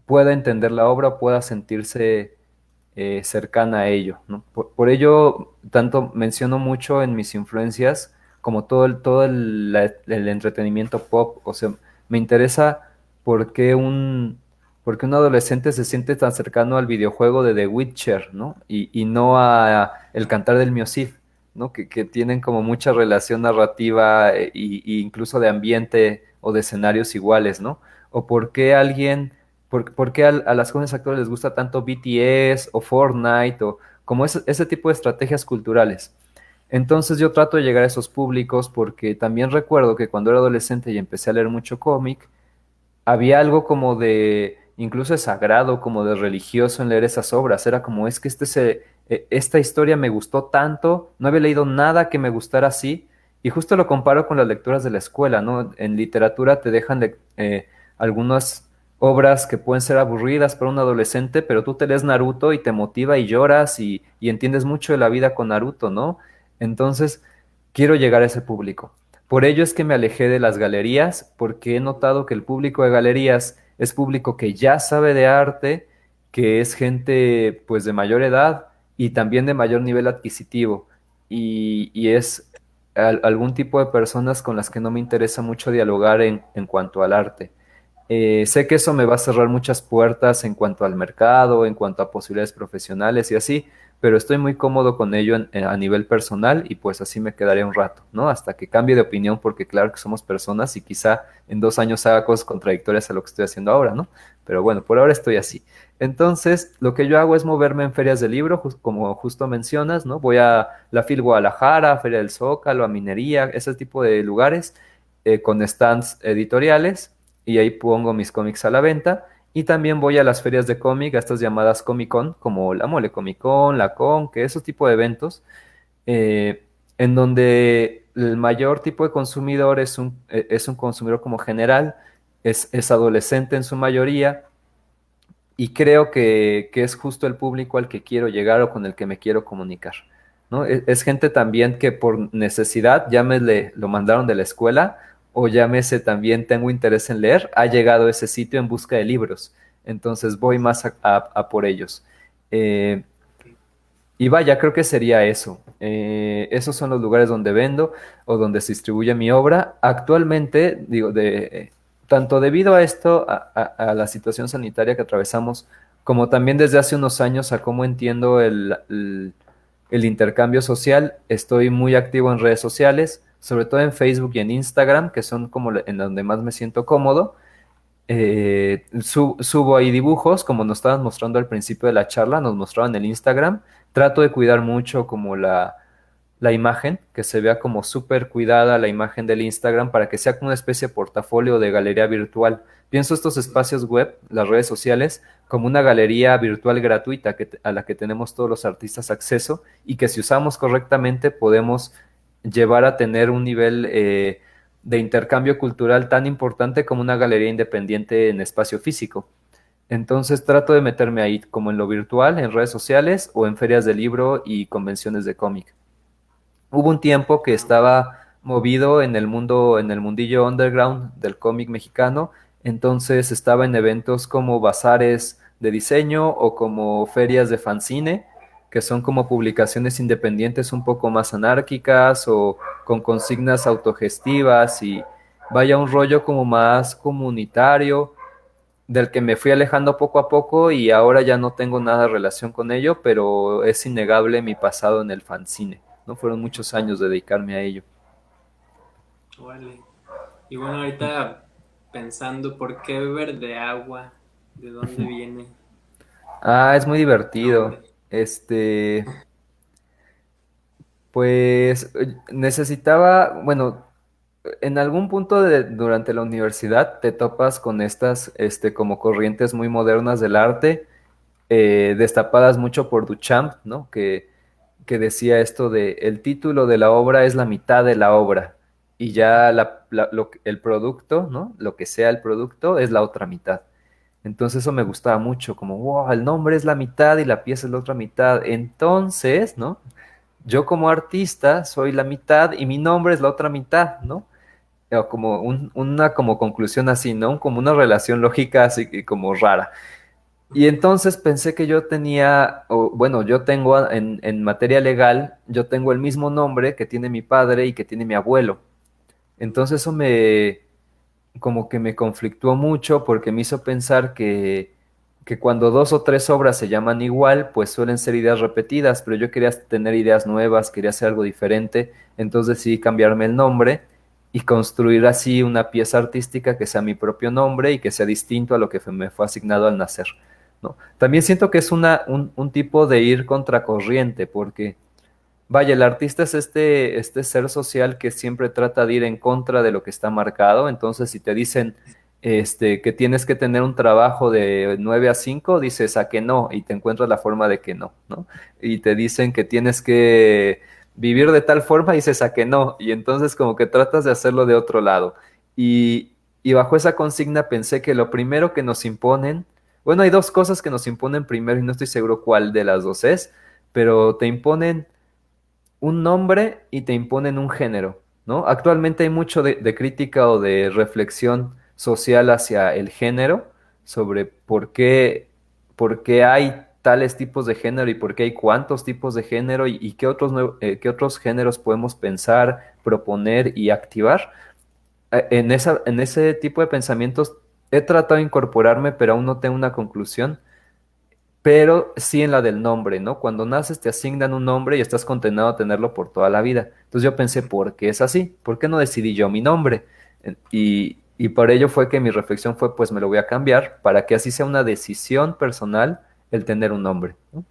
Pueda entender la obra, pueda sentirse cercana a ello, ¿no? Por ello, tanto menciono mucho en mis influencias como el entretenimiento pop. O sea, me interesa por qué por qué un adolescente se siente tan cercano al videojuego de The Witcher, ¿no? Y no a El Cantar del Miocid, ¿no? Que tienen como mucha relación narrativa y incluso de ambiente o de escenarios iguales, ¿no? O por qué por qué a las jóvenes actores les gusta tanto BTS o Fortnite o como ese tipo de estrategias culturales. Entonces yo trato de llegar a esos públicos porque también recuerdo que cuando era adolescente y empecé a leer mucho cómic, había algo como de, incluso de sagrado, como de religioso en leer esas obras. Era como, es que esta historia me gustó tanto, no había leído nada que me gustara así, y justo lo comparo con las lecturas de la escuela, ¿no? En literatura te dejan algunas obras que pueden ser aburridas para un adolescente, pero tú te lees Naruto y te motiva y lloras y entiendes mucho de la vida con Naruto, ¿no? Entonces, quiero llegar a ese público. Por ello es que me alejé de las galerías, porque he notado que el público de galerías es público que ya sabe de arte, que es gente pues de mayor edad y también de mayor nivel adquisitivo. Y es algún tipo de personas con las que no me interesa mucho dialogar en cuanto al arte. Sé que eso me va a cerrar muchas puertas en cuanto al mercado, en cuanto a posibilidades profesionales y así, pero estoy muy cómodo con ello a nivel personal y pues así me quedaré un rato, ¿no? Hasta que cambie de opinión, porque claro que somos personas y quizá en 2 años haga cosas contradictorias a lo que estoy haciendo ahora, ¿no? Pero bueno, por ahora estoy así. Entonces, lo que yo hago es moverme en ferias de libro, como justo mencionas, ¿no? Voy a la FIL Guadalajara, Feria del Zócalo, a Minería, ese tipo de lugares con stands editoriales y ahí pongo mis cómics a la venta. Y también voy a las ferias de cómic, a estas llamadas Comic Con, como la Mole Comic Con, la Con, que esos tipo de eventos, eh, en donde el mayor tipo de consumidor es un consumidor como general, es adolescente en su mayoría, y creo que es justo el público al que quiero llegar o con el que me quiero comunicar, ¿no? Es gente también que por necesidad, llámele, lo mandaron de la escuela o llámese también tengo interés en leer, ha llegado a ese sitio en busca de libros. Entonces voy más a por ellos. Eh, y vaya, creo que sería eso. Esos son los lugares donde vendo o donde se distribuye mi obra. Actualmente, digo, tanto debido a esto, a la situación sanitaria que atravesamos, como también desde hace unos años a cómo entiendo el intercambio social, estoy muy activo en redes sociales, sobre todo en Facebook y en Instagram, que son como en donde más me siento cómodo. Subo ahí dibujos, como nos estaban mostrando al principio de la charla, nos mostraban el Instagram. Trato de cuidar mucho como la imagen, que se vea como súper cuidada la imagen del Instagram para que sea como una especie de portafolio de galería virtual. Pienso estos espacios web, las redes sociales, como una galería virtual gratuita a la que tenemos todos los artistas acceso y que si usamos correctamente podemos llevar a tener un nivel de intercambio cultural tan importante como una galería independiente en espacio físico. Entonces trato de meterme ahí como en lo virtual, en redes sociales o en ferias de libro y convenciones de cómic. Hubo un tiempo que estaba movido en el mundillo underground del cómic mexicano, entonces estaba en eventos como bazares de diseño o como ferias de fanzine, que son como publicaciones independientes un poco más anárquicas o con consignas autogestivas y vaya un rollo como más comunitario del que me fui alejando poco a poco y ahora ya no tengo nada de relación con ello, pero es innegable mi pasado en el fanzine, ¿no? Fueron muchos años de dedicarme a ello. Vale. Y bueno, ahorita pensando, ¿por qué beber de agua? ¿De dónde viene Ah, es muy el divertido. nombre? Pues necesitaba, bueno, en algún punto durante la universidad te topas con estas, como corrientes muy modernas del arte, destapadas mucho por Duchamp, ¿no? Que decía esto de el título de la obra es la mitad de la obra y ya el producto, ¿no? Lo que sea el producto es la otra mitad. Entonces eso me gustaba mucho, como, wow, el nombre es la mitad y la pieza es la otra mitad. Entonces, ¿no? Yo como artista soy la mitad y mi nombre es la otra mitad, ¿no? O como una como conclusión así, ¿no? Como una relación lógica así como rara. Y entonces pensé que yo tenía, o bueno, yo tengo en materia legal, yo tengo el mismo nombre que tiene mi padre y que tiene mi abuelo. Entonces eso como que me conflictuó mucho porque me hizo pensar que cuando dos o tres obras se llaman igual, pues suelen ser ideas repetidas, pero yo quería tener ideas nuevas, quería hacer algo diferente, entonces decidí cambiarme el nombre y construir así una pieza artística que sea mi propio nombre y que sea distinto a lo que me fue asignado al nacer, ¿no? También siento que es un tipo de ir contracorriente, porque vaya, el artista es este ser social que siempre trata de ir en contra de lo que está marcado. Entonces, si te dicen que tienes que tener un trabajo de 9 a 5, dices a que no y te encuentras la forma de que no, ¿no? Y te dicen que tienes que vivir de tal forma, dices a que no. Y entonces como que tratas de hacerlo de otro lado. Y bajo esa consigna pensé que lo primero que nos imponen, bueno, hay dos cosas que nos imponen primero y no estoy seguro cuál de las dos es, pero te imponen un nombre y te imponen un género, ¿no? Actualmente hay mucho de crítica o de reflexión social hacia el género, sobre por qué hay tales tipos de género y por qué hay cuántos tipos de género y qué otros, qué otros géneros podemos pensar, proponer y activar. En ese tipo de pensamientos he tratado de incorporarme, pero aún no tengo una conclusión. pero sí en la del nombre, ¿no? Cuando naces te asignan un nombre y estás condenado a tenerlo por toda la vida. Entonces yo pensé, ¿por qué es así? ¿Por qué no decidí yo mi nombre? Y por ello fue que mi reflexión fue, pues me lo voy a cambiar para que así sea una decisión personal el tener un nombre, ¿no?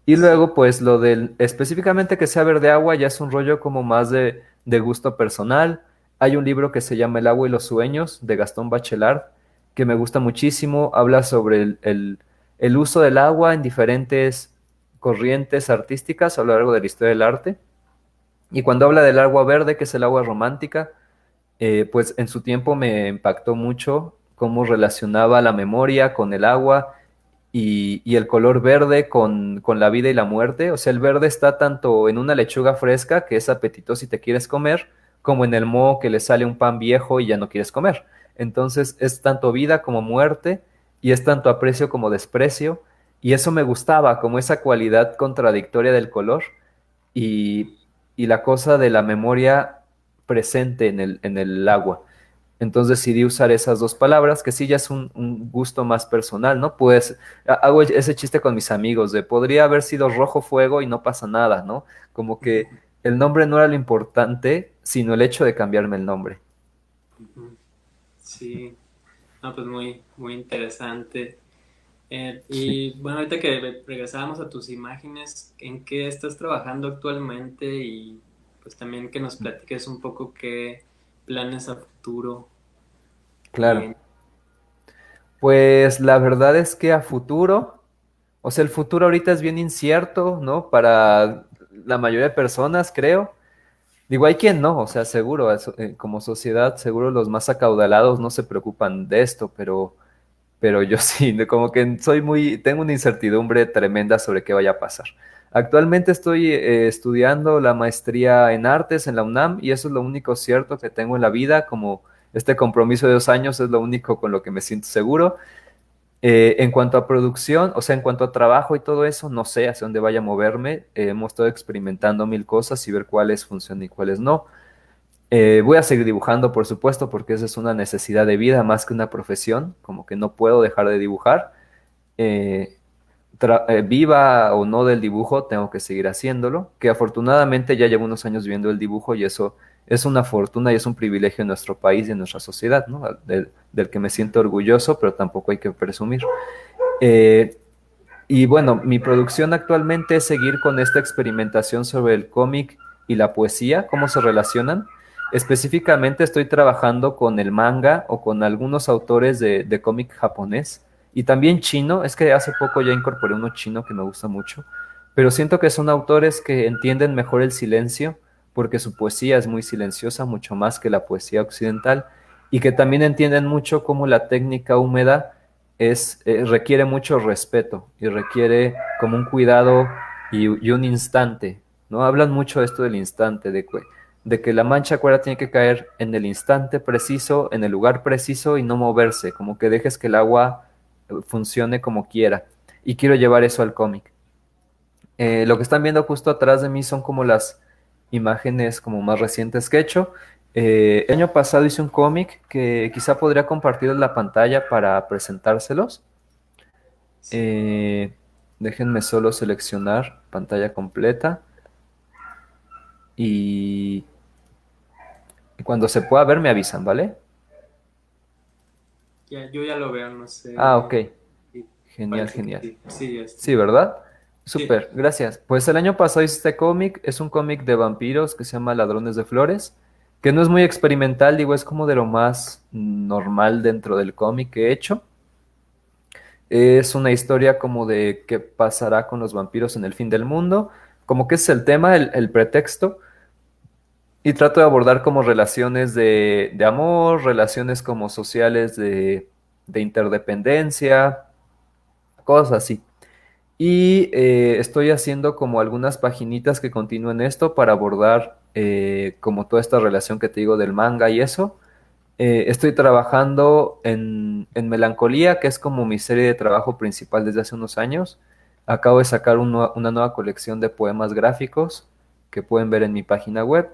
Y Sí. luego, pues lo del específicamente que sea verde agua ya es un rollo como más de gusto personal. Hay un libro que se llama El agua y los sueños de Gastón Bachelard que me gusta muchísimo. Habla sobre el uso del agua en diferentes corrientes artísticas a lo largo de la historia del arte. Y cuando habla del agua verde, que es el agua romántica, pues en su tiempo me impactó mucho cómo relacionaba la memoria con el agua y el color verde con la vida y la muerte. O sea, el verde está tanto en una lechuga fresca, que es apetitosa y te quieres comer, como en el moho que le sale un pan viejo y ya no quieres comer. Entonces es tanto vida como muerte y es tanto aprecio como desprecio. Y eso me gustaba, como esa cualidad contradictoria del color y, y la cosa de la memoria presente en el agua. Entonces decidí usar esas dos palabras, que sí ya es un gusto más personal, ¿no? Pues hago ese chiste con mis amigos de podría haber sido rojo fuego y no pasa nada, ¿no? Como que el nombre no era lo importante, sino el hecho de cambiarme el nombre. Ujú. Sí, no, pues muy interesante. Y bueno, ahorita que regresábamos a tus imágenes, ¿en qué estás trabajando actualmente? Y pues también que nos platiques un poco qué planes a futuro Claro. tienen. Pues la verdad es que a futuro, o sea, el futuro ahorita es bien incierto, ¿no? Para la mayoría de personas, creo. Digo, hay quien no, o sea, seguro, como sociedad, seguro los más acaudalados no se preocupan de esto, pero yo sí, como que tengo una incertidumbre tremenda sobre qué vaya a pasar. Actualmente estoy estudiando la maestría en artes en la UNAM y eso es lo único cierto que tengo en la vida, como este compromiso de 2 años es lo único con lo que me siento seguro. En cuanto a producción, o sea, en cuanto a trabajo y todo eso, no sé hacia dónde vaya a moverme. Hemos estado experimentando mil cosas y ver cuáles funcionan y cuáles no. Voy a seguir dibujando, por supuesto, porque esa es una necesidad de vida más que una profesión, como que no puedo dejar de dibujar. Eh, Viva o no del dibujo, tengo que seguir haciéndolo, que afortunadamente ya llevo unos años viviendo el dibujo y eso es una fortuna y es un privilegio en nuestro país y en nuestra sociedad, ¿no? Del que me siento orgulloso, pero tampoco hay que presumir. Eh, y bueno, mi producción actualmente es seguir con esta experimentación sobre el cómic y la poesía, cómo se relacionan. Específicamente estoy trabajando con el manga o con algunos autores de cómic japonés y también chino. Es que hace poco ya incorporé uno chino que me gusta mucho, pero siento que son autores que entienden mejor el silencio porque su poesía es muy silenciosa, mucho más que la poesía occidental, y que también entienden mucho cómo la técnica húmeda requiere mucho respeto y requiere como un cuidado y un instante, ¿no? Hablan mucho de esto del instante, de que la mancha acuarela tiene que caer en el instante preciso, en el lugar preciso y no moverse, como que dejes que el agua funcione como quiera. Y quiero llevar eso al cómic. Lo que están viendo justo atrás de mí son como las imágenes como más recientes que he hecho. El año pasado hice un cómic que quizá podría compartir en la pantalla para presentárselos. Sí, Eh, Déjenme solo seleccionar pantalla completa y cuando se pueda ver me avisan, ¿vale? ya, yo ya lo veo, no Ah, ok. sé. Y Genial, parece que genial. sí, sí, ya está. Sí, ¿verdad? Sí, Súper, gracias. Pues el año pasado hice este cómic, es un cómic de vampiros que se llama Ladrones de Flores, que no es muy experimental, digo, es como de lo más normal dentro del cómic que he hecho. Es una historia como de qué pasará con los vampiros en el fin del mundo, como que es el tema, el pretexto, y trato de abordar como relaciones de amor, relaciones como sociales de interdependencia, cosas así. Y estoy haciendo como algunas paginitas que continúen esto para abordar como toda esta relación que te digo del manga y eso. Estoy trabajando en Melancolía, que es como mi serie de trabajo principal desde hace unos años. Acabo de sacar una nueva colección de poemas gráficos que pueden ver en mi página web.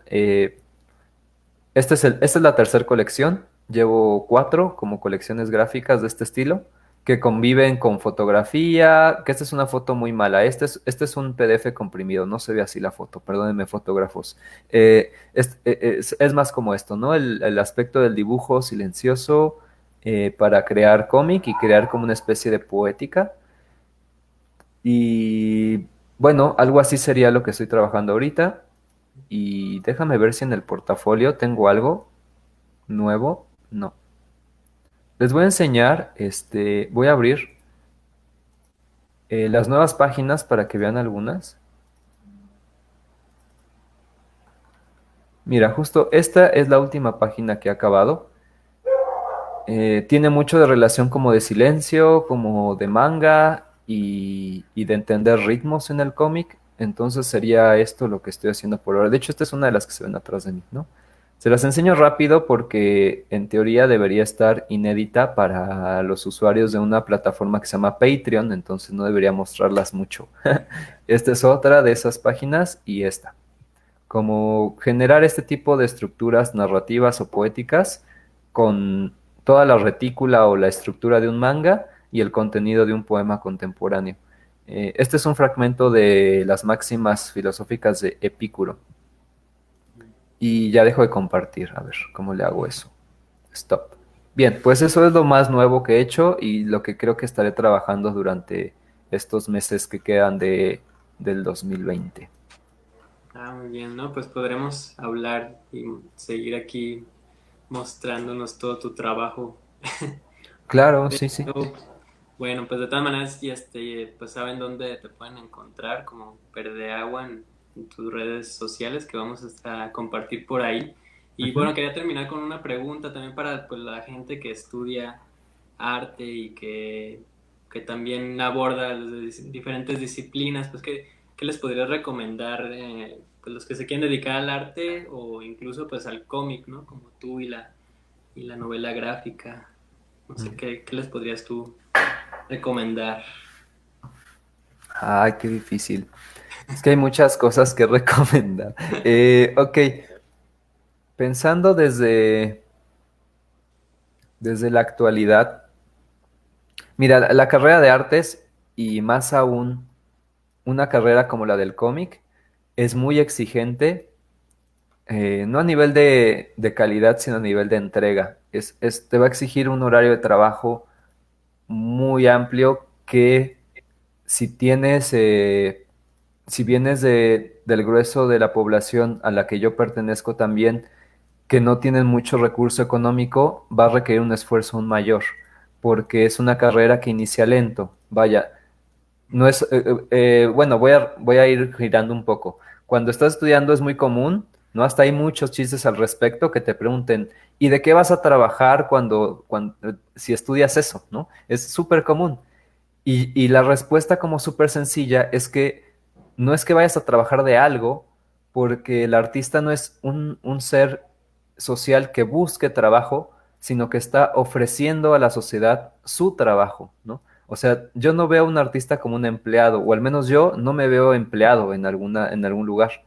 Esta es la tercera colección. Llevo 4 como colecciones gráficas de este estilo. que conviven con fotografía, que esta es una foto muy mala, este es un PDF comprimido, no se ve así la foto, perdónenme fotógrafos. Es más como esto, ¿no? El aspecto del dibujo silencioso para crear cómic y crear como una especie de poética. Y bueno, algo así sería lo que estoy trabajando ahorita. Y déjame ver si en el portafolio tengo algo nuevo. No. Les voy a enseñar, voy a abrir las nuevas páginas para que vean algunas. Mira, justo esta es la última página que he acabado. Tiene mucho de relación como de silencio, como de manga y de entender ritmos en el cómic. Entonces sería esto lo que estoy haciendo por ahora. De hecho, esta es una de las que se ven atrás de mí, ¿no? Se las enseño rápido porque en teoría debería estar inédita para los usuarios de una plataforma que se llama Patreon, entonces no debería mostrarlas mucho. Esta es otra de esas páginas y esta. Como generar este tipo de estructuras narrativas o poéticas con toda la retícula o la estructura de un manga y el contenido de un poema contemporáneo. Este es un fragmento de las máximas filosóficas de Epicuro. Y ya dejo de compartir. A ver, ¿cómo le hago eso? Stop. Bien, pues eso es lo más nuevo que he hecho y lo que creo que estaré trabajando durante estos meses que quedan del 2020. Ah, muy bien, ¿no? Pues podremos hablar y seguir aquí mostrándonos todo tu trabajo. Claro, sí, sí. Pero, bueno, pues de todas maneras, y pues saben dónde te pueden encontrar, como Verde Agua en tus redes sociales, que vamos a compartir por ahí. Y Ujú. bueno, quería terminar con una pregunta también para pues, la gente que estudia arte y que también aborda las diferentes disciplinas, pues ¿qué les podrías recomendar pues los que se quieren dedicar al arte o incluso pues al cómic, ¿no? Como tú y la novela gráfica. No sé, ¿qué les podrías tú recomendar? Ay, qué difícil. Es que hay muchas cosas que recomendar. Ok, pensando desde la actualidad, mira, la carrera de artes y más aún una carrera como la del cómic es muy exigente, no a nivel de calidad, sino a nivel de entrega. Te va a exigir un horario de trabajo muy amplio que si tienes, si vienes del grueso de la población a la que yo pertenezco también, que no tienen mucho recurso económico, va a requerir un esfuerzo aún mayor, porque es una carrera que inicia lento. Vaya, no es, bueno, voy a ir girando un poco. Cuando estás estudiando es muy común, ¿no? Hasta hay muchos chistes al respecto que te pregunten, ¿y de qué vas a trabajar si estudias eso, ¿no? Es súper común. Y la respuesta como súper sencilla es que no es que vayas a trabajar de algo, porque el artista no es un ser social que busque trabajo, sino que está ofreciendo a la sociedad su trabajo, ¿no? O sea, yo no veo a un artista como un empleado, o al menos yo no me veo empleado en algún lugar.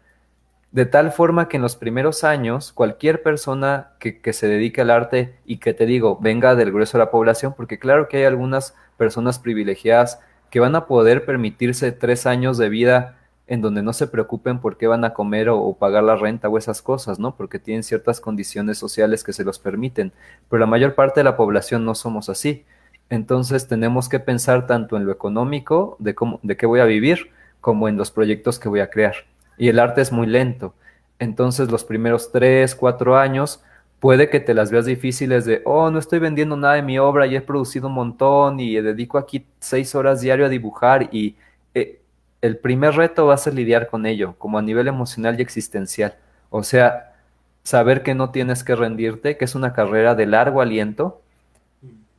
De tal forma que en los primeros años, cualquier persona que se dedique al arte y que te digo, venga del grueso de la población, porque claro que hay algunas personas privilegiadas que van a poder permitirse 3 años de vida en donde no se preocupen por qué van a comer o pagar la renta o esas cosas, ¿no? Porque tienen ciertas condiciones sociales que se los permiten. Pero la mayor parte de la población no somos así. Entonces tenemos que pensar tanto en lo económico, de qué voy a vivir, como en los proyectos que voy a crear. Y el arte es muy lento. Entonces los primeros 3, 4 años puede que te las veas difíciles de, oh, no estoy vendiendo nada de mi obra y he producido un montón y dedico aquí 6 horas diario a dibujar y eh, el primer reto va a ser lidiar con ello, como a nivel emocional y existencial. O sea, saber que no tienes que rendirte, que es una carrera de largo aliento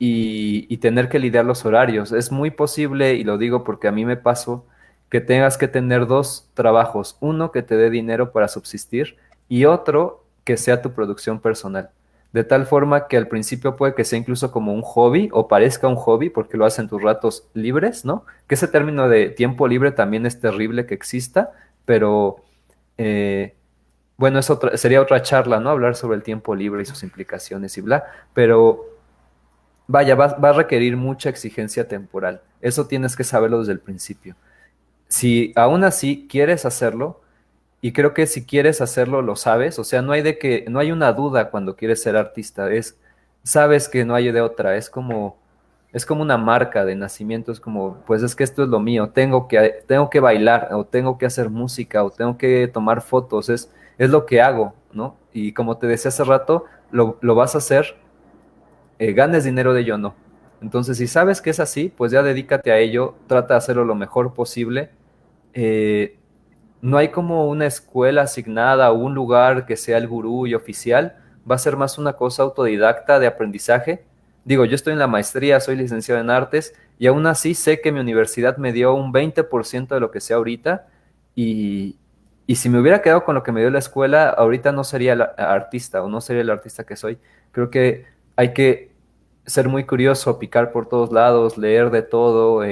y tener que lidiar los horarios. Es muy posible, y lo digo porque a mí me pasó, que tengas que tener dos trabajos, uno que te dé dinero para subsistir y otro que sea tu producción personal. De tal forma que al principio puede que sea incluso como un hobby o parezca un hobby porque lo haces en tus ratos libres, ¿no? Que ese término de tiempo libre también es terrible que exista, pero eh, bueno, sería otra charla, ¿no? Hablar sobre el tiempo libre y sus implicaciones y bla, pero vaya, va a requerir mucha exigencia temporal. Eso tienes que saberlo desde el principio. Si aún así quieres hacerlo, y creo que si quieres hacerlo lo sabes, o sea, no hay una duda cuando quieres ser artista, sabes que no hay de otra, es como una marca de nacimiento, es como, pues es que esto es lo mío, tengo que bailar, o tengo que hacer música, o tengo que tomar fotos, es lo que hago, ¿no? Y como te decía hace rato, lo vas a hacer, ganes dinero de ello o no. Entonces, si sabes que es así, pues ya dedícate a ello, trata de hacerlo lo mejor posible. Eh, no hay como una escuela asignada o un lugar que sea el gurú y oficial, va a ser más una cosa autodidacta de aprendizaje. Digo, yo estoy en la maestría, soy licenciado en artes y aún así sé que mi universidad me dio un 20% de lo que sé ahorita y, y si me hubiera quedado con lo que me dio la escuela, ahorita no sería el artista o no sería el artista que soy. Creo que hay que ser muy curioso, picar por todos lados, leer de todo,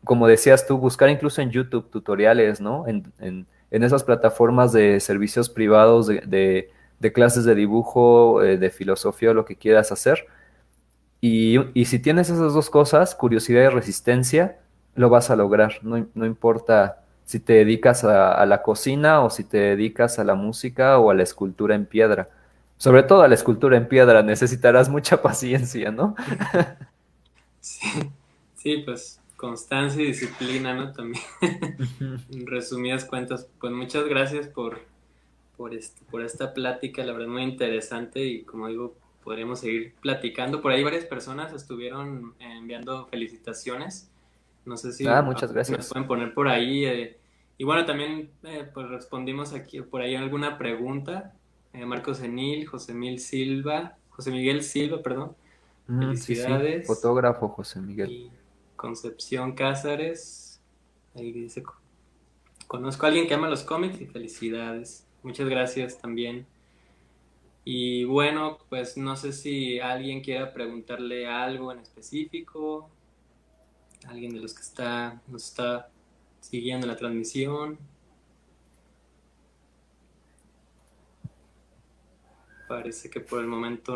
como decías tú, buscar incluso en YouTube tutoriales, ¿no? En esas plataformas de servicios privados de clases de dibujo, de filosofía o lo que quieras hacer. Y si tienes esas dos cosas, curiosidad y resistencia, lo vas a lograr. No, no importa si te dedicas a la cocina o si te dedicas a la música o a la escultura en piedra. Sobre todo a la escultura en piedra necesitarás mucha paciencia, ¿no? Sí, sí, pues constancia y disciplina, ¿no? También, Ujú. en resumidas cuentas, pues muchas gracias por esta plática, la verdad muy interesante y como digo, podríamos seguir platicando. Por ahí varias personas estuvieron enviando felicitaciones. No sé si Ah, muchas me gracias. pueden poner por ahí. Y bueno, también pues respondimos aquí por ahí alguna pregunta. Marcos Enil, José Miguel Silva, perdón. Sí, sí, Felicidades. fotógrafo José Miguel. Y Concepción Cázares. Ahí dice, conozco a alguien que ama los cómics y felicidades. Muchas gracias también. Y bueno, pues no sé si alguien quiera preguntarle algo en específico, alguien de los que nos está siguiendo la transmisión. Parece que por el momento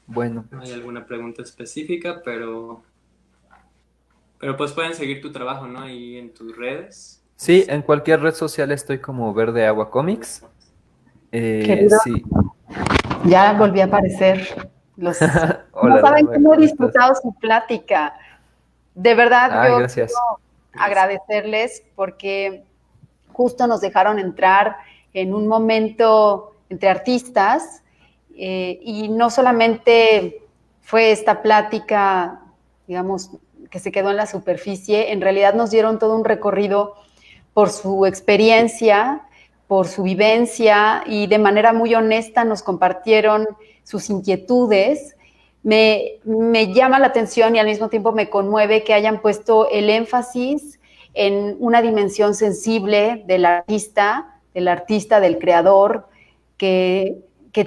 Bueno, no hay alguna pregunta específica, pero pues pueden seguir tu trabajo, ¿no? Ahí en tus redes. sí, en cualquier red social estoy como Verde Agua Comics. Querido, Sí. ya volví a aparecer. Los, no Hola, saben Dama, cómo he ¿cómo estás? disfrutado su plática. De verdad, Ay, yo quiero gracias. agradecerles porque justo nos dejaron entrar en un momento entre artistas y no solamente fue esta plática, digamos, que se quedó en la superficie, en realidad nos dieron todo un recorrido por su experiencia, por su vivencia y de manera muy honesta nos compartieron sus inquietudes. Me llama la atención y al mismo tiempo me conmueve que hayan puesto el énfasis en una dimensión sensible del artista, del creador, que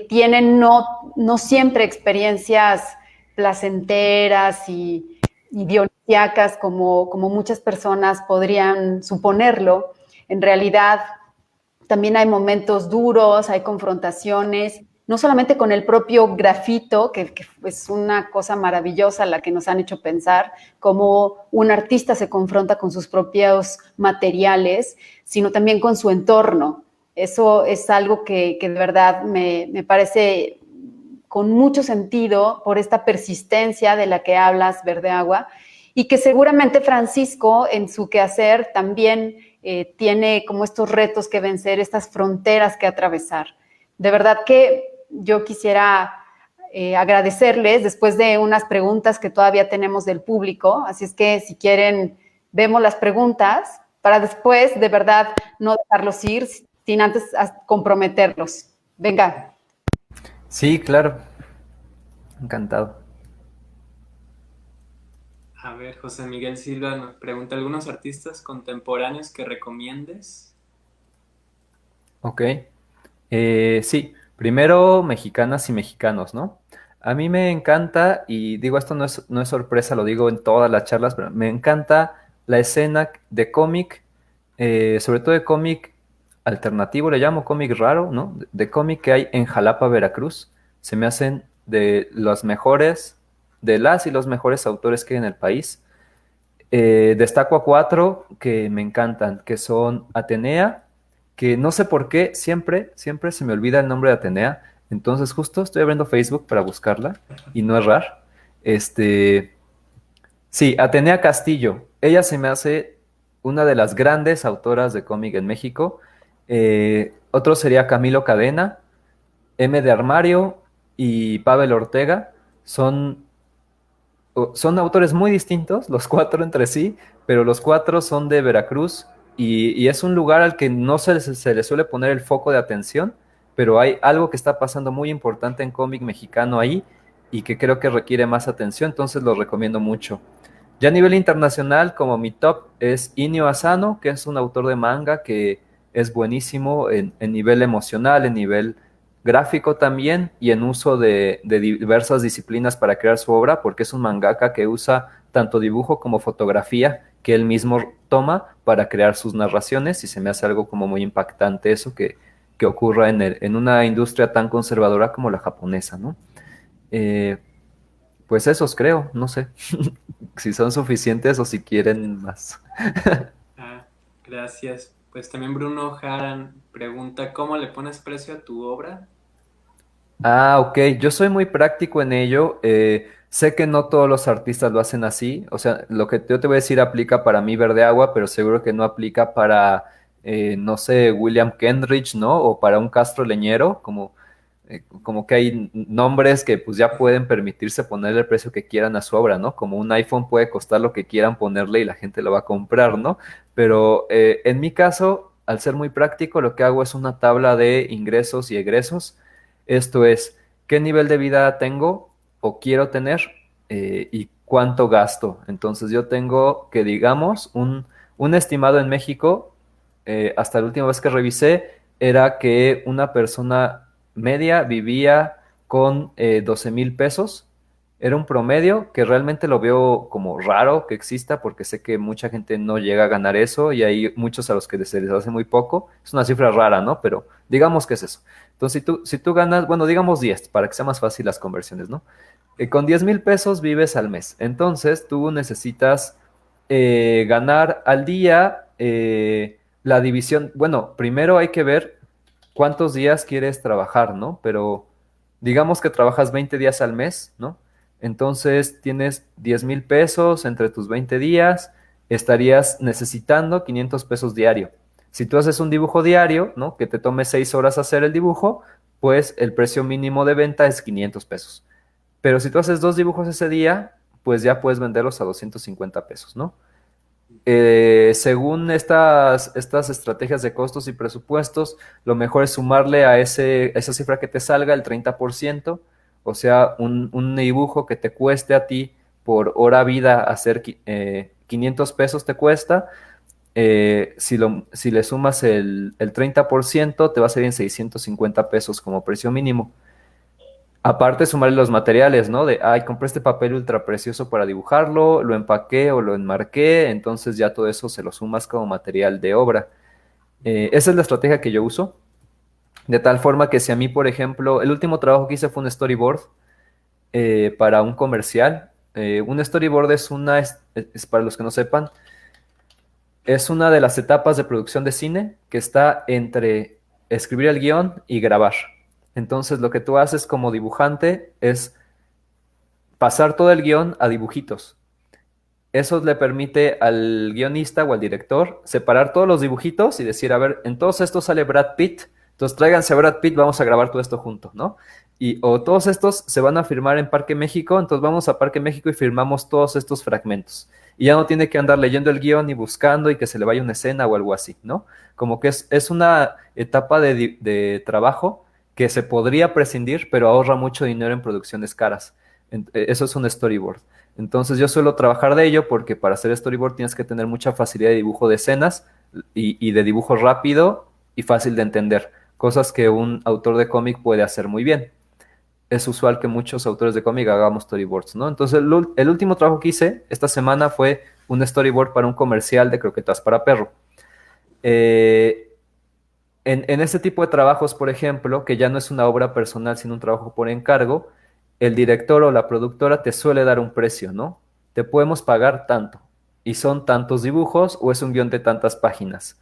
tienen no siempre experiencias placenteras y dionisíacas como muchas personas podrían suponerlo. En realidad, también hay momentos duros, hay confrontaciones, no solamente con el propio grafito, que es una cosa maravillosa la que nos han hecho pensar, cómo un artista se confronta con sus propios materiales, sino también con su entorno. Eso es algo que de verdad me parece con mucho sentido por esta persistencia de la que hablas, Verde Agua, y que seguramente Francisco en su quehacer también tiene como estos retos que vencer, estas fronteras que atravesar. De verdad que yo quisiera agradecerles después de unas preguntas que todavía tenemos del público, así es que si quieren vemos las preguntas para después de verdad no dejarlos ir sin antes comprometerlos. Venga. Sí, claro. Encantado. A ver, José Miguel Silva nos pregunta algunos artistas contemporáneos que recomiendes. Ok. Sí, primero mexicanas y mexicanos, ¿no? A mí me encanta, y digo esto no es sorpresa, lo digo en todas las charlas, pero me encanta la escena de cómic, sobre todo de cómic alternativo, le llamo cómic raro, ¿no? De cómic que hay en Jalapa, Veracruz. Se me hacen de los mejores de las y los mejores autores que hay en el país. Destaco a 4 que me encantan, que son Atenea, que no sé por qué, siempre se me olvida el nombre de Atenea. Entonces justo estoy abriendo Facebook para buscarla y no errar. Este, sí, Atenea Castillo. Ella se me hace una de las grandes autoras de cómic en México. Otro sería Camilo Cadena, M. de Armario y Pavel Ortega. Son son autores muy distintos, los 4 entre sí, pero los 4 son de Veracruz y es un lugar al que no se le suele poner el foco de atención, pero hay algo que está pasando muy importante en cómic mexicano ahí y que creo que requiere más atención, entonces lo recomiendo mucho. Ya a nivel internacional, como mi top es Inio Asano, que es un autor de manga que es buenísimo en nivel emocional, en nivel gráfico también y en uso de diversas disciplinas para crear su obra, porque es un mangaka que usa tanto dibujo como fotografía que él mismo toma para crear sus narraciones y se me hace algo como muy impactante eso que ocurra en una industria tan conservadora como la japonesa, ¿no? Eh, pues esos creo, no sé si son suficientes o si quieren más. Ah, gracias. Pues también Bruno Jaran pregunta, ¿cómo le pones precio a tu obra? Ah, ok. Yo soy muy práctico en ello. Sé que no todos los artistas lo hacen así. O sea, lo que yo te voy a decir aplica para mí, Verde Agua, pero seguro que no aplica para, no sé, William Kendrick, ¿no? O para un Castro Leñero, como que hay nombres que pues ya pueden permitirse ponerle el precio que quieran a su obra, ¿no? Como un iPhone puede costar lo que quieran ponerle y la gente lo va a comprar, ¿no? Pero en mi caso, al ser muy práctico, lo que hago es una tabla de ingresos y egresos. Esto es, ¿qué nivel de vida tengo o quiero tener y cuánto gasto? Entonces yo tengo que, digamos, un estimado en México, hasta la última vez que revisé, era que una persona media vivía con 12,000 pesos. Era un promedio que realmente lo veo como raro que exista porque sé que mucha gente no llega a ganar eso y hay muchos a los que se les hace muy poco. Es una cifra rara, ¿no? Pero digamos que es eso. Entonces, si tú ganas, bueno, digamos 10 para que sea más fácil las conversiones, ¿no? Con 10,000 pesos vives al mes. Entonces, tú necesitas ganar al día la división. Bueno, primero hay que ver cuántos días quieres trabajar, ¿no? Pero digamos que trabajas 20 días al mes, ¿no? Entonces tienes 10,000 pesos entre tus 20 días, estarías necesitando 500 pesos diario. Si tú haces un dibujo diario, ¿no? Que te tome 6 horas hacer el dibujo, pues el precio mínimo de venta es 500 pesos. Pero si tú haces 2 dibujos ese día, pues ya puedes venderlos a 250 pesos, ¿no? Según estas estrategias de costos y presupuestos, lo mejor es sumarle a esa cifra que te salga el 30%, o sea, un dibujo que te cueste a ti por hora vida hacer 500 pesos te cuesta. Si le sumas el 30%, te va a salir en 650 pesos como precio mínimo. Aparte, sumarle los materiales, ¿no? Ay, compré este papel ultra precioso para dibujarlo, lo empaqué o lo enmarqué, entonces ya todo eso se lo sumas como material de obra. Esa es la estrategia que yo uso, de tal forma que si a mí, por ejemplo, el último trabajo que hice fue un storyboard para un comercial. Un storyboard es, para los que no sepan, es una de las etapas de producción de cine que está entre escribir el guión y grabar. Entonces, lo que tú haces como dibujante es pasar todo el guión a dibujitos. Eso le permite al guionista o al director separar todos los dibujitos y decir, a ver, en todos estos sale Brad Pitt, entonces tráiganse a Brad Pitt, vamos a grabar todo esto junto, ¿no? O todos estos se van a filmar en Parque México, entonces vamos a Parque México y filmamos todos estos fragmentos. Y ya no tiene que andar leyendo el guión y buscando y que se le vaya una escena o algo así, ¿no? Como que es una etapa de trabajo que se podría prescindir, pero ahorra mucho dinero en producciones caras. Eso es un storyboard. Entonces yo suelo trabajar de ello porque para hacer storyboard tienes que tener mucha facilidad de dibujo de escenas y de dibujo rápido y fácil de entender, cosas que un autor de cómic puede hacer muy bien. Es usual que muchos autores de cómic hagamos storyboards, ¿no? Entonces el último trabajo que hice esta semana fue un storyboard para un comercial de croquetas para perro. Eh, en este tipo de trabajos, por ejemplo, que ya no es una obra personal, sino un trabajo por encargo, el director o la productora te suele dar un precio, ¿no? Te podemos pagar tanto. Y son tantos dibujos o es un guión de tantas páginas.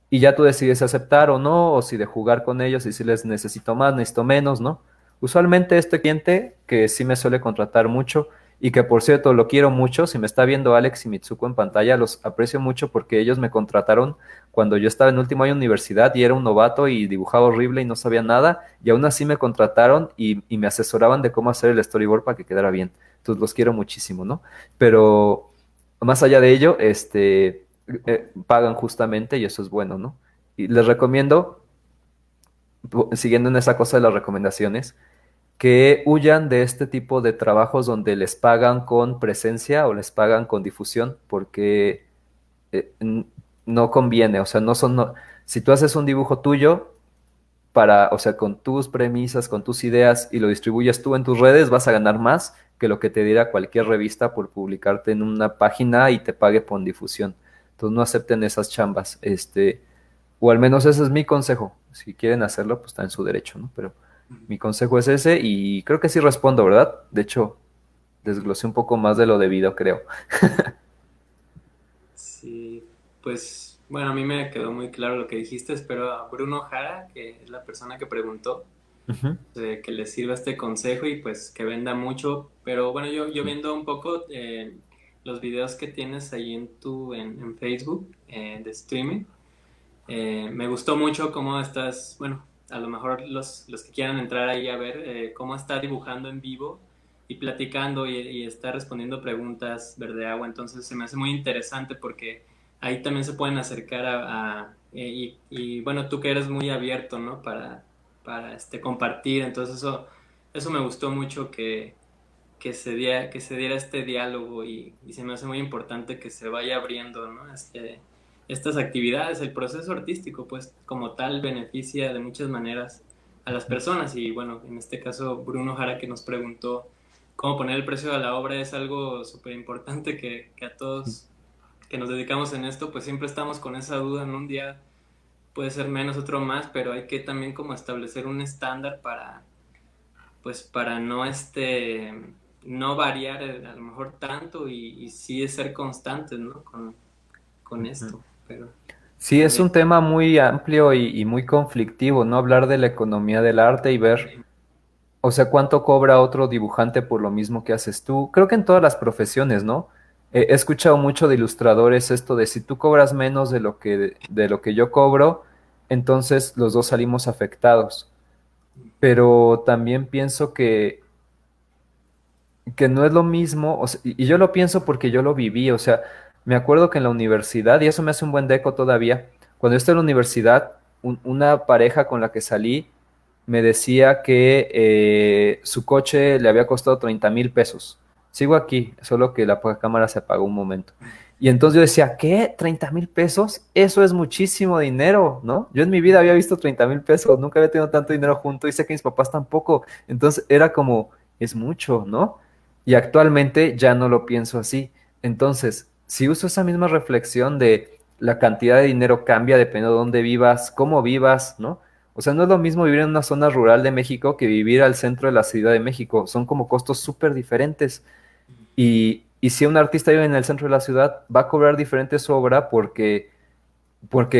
Y ya tú decides aceptar o no, o si de jugar con ellos y si les necesito más, necesito menos, ¿no? Usualmente este cliente que sí me suele contratar mucho y que por cierto lo quiero mucho, si me está viendo Alex y Mitsuko en pantalla, los aprecio mucho porque ellos me contrataron cuando yo estaba en último año de universidad y era un novato y dibujaba horrible y no sabía nada, y aún así me contrataron y me asesoraban de cómo hacer el storyboard para que quedara bien. Entonces los quiero muchísimo, ¿no? Pero más allá de ello, pagan justamente y eso es bueno, ¿no? Y les recomiendo, siguiendo en esa cosa de las recomendaciones, que huyan de este tipo de trabajos donde les pagan con presencia o les pagan con difusión, porque n- no conviene, o sea, si tú haces un dibujo tuyo o sea, con tus premisas, con tus ideas y lo distribuyes tú en tus redes, vas a ganar más que lo que te diera cualquier revista por publicarte en una página y te pague por difusión. Entonces no acepten esas chambas, o al menos ese es mi consejo. Si quieren hacerlo, pues está en su derecho, ¿no? Pero mi consejo es ese y creo que sí respondo, ¿verdad? De hecho, desglosé un poco más de lo debido, creo. Sí, pues bueno, a mí me quedó muy claro lo que dijiste. Espero a Bruno Jara, que es la persona que preguntó, Ujú. que le sirva este consejo y pues que venda mucho. Pero bueno, yo viendo un poco los videos que tienes ahí en Facebook de streaming, me gustó mucho cómo estás, bueno, a lo mejor los que quieran entrar ahí a ver cómo está dibujando en vivo y platicando y está respondiendo preguntas verde agua. Entonces se me hace muy interesante porque ahí también se pueden acercar y bueno, tú que eres muy abierto, ¿no? Para compartir. Entonces eso me gustó mucho que se diera este diálogo y se me hace muy importante que se vaya abriendo, ¿no? Estas actividades, el proceso artístico, pues como tal, beneficia de muchas maneras a las personas y bueno, en este caso Bruno Jara que nos preguntó cómo poner el precio a la obra es algo súper importante que a todos que nos dedicamos en esto, pues siempre estamos con esa duda, en un día puede ser menos, otro más, pero hay que también como establecer un estándar pues para no variar a lo mejor tanto y sí ser constantes, ¿no? Con Ujú. esto, pero Sí, muy es un bien. tema muy amplio y muy conflictivo, ¿no? Hablar de la economía del arte y ver, o sea, cuánto cobra otro dibujante por lo mismo que haces tú. Creo que en todas las profesiones, ¿no? He escuchado mucho de ilustradores esto de si tú cobras menos de lo que yo cobro, entonces los dos salimos afectados. Pero también pienso que no es lo mismo, o sea, y yo lo pienso porque yo lo viví, o sea, me acuerdo que en la universidad, y eso me hace un buen deco todavía, cuando yo estaba en la universidad, una pareja con la que salí me decía que su coche le había costado 30,000 pesos. Sigo aquí, solo que la cámara se apagó un momento. Y entonces yo decía, ¿qué? ¿30,000 pesos? Eso es muchísimo dinero, ¿no? Yo en mi vida había visto 30,000 pesos, nunca había tenido tanto dinero junto y sé que mis papás tampoco. Entonces era como, es mucho, ¿no? Y actualmente ya no lo pienso así. Entonces, si uso esa misma reflexión de la cantidad de dinero cambia dependiendo de dónde vivas, cómo vivas, ¿no? O sea, no es lo mismo vivir en una zona rural de México que vivir al centro de la Ciudad de México. Son como costos súper diferentes. Y si un artista vive en el centro de la ciudad, va a cobrar diferente su obra porque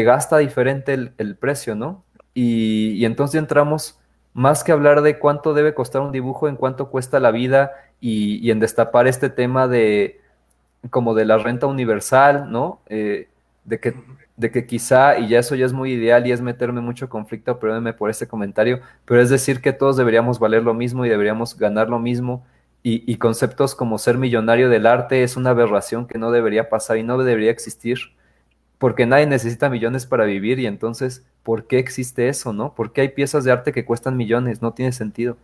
gasta diferente el precio, ¿no? Y entonces ya entramos, más que hablar de cuánto debe costar un dibujo, en cuánto cuesta la vida y en destapar este tema de como de la renta universal, ¿no? De que, de que quizá, y ya eso ya es muy ideal y es meterme mucho conflicto, perdónenme por este comentario, pero es decir que todos deberíamos valer lo mismo y deberíamos ganar lo mismo, y conceptos como ser millonario del arte es una aberración que no debería pasar y no debería existir, porque nadie necesita millones para vivir, y entonces, ¿por qué existe eso, no? ¿Por qué hay piezas de arte que cuestan millones? No tiene sentido.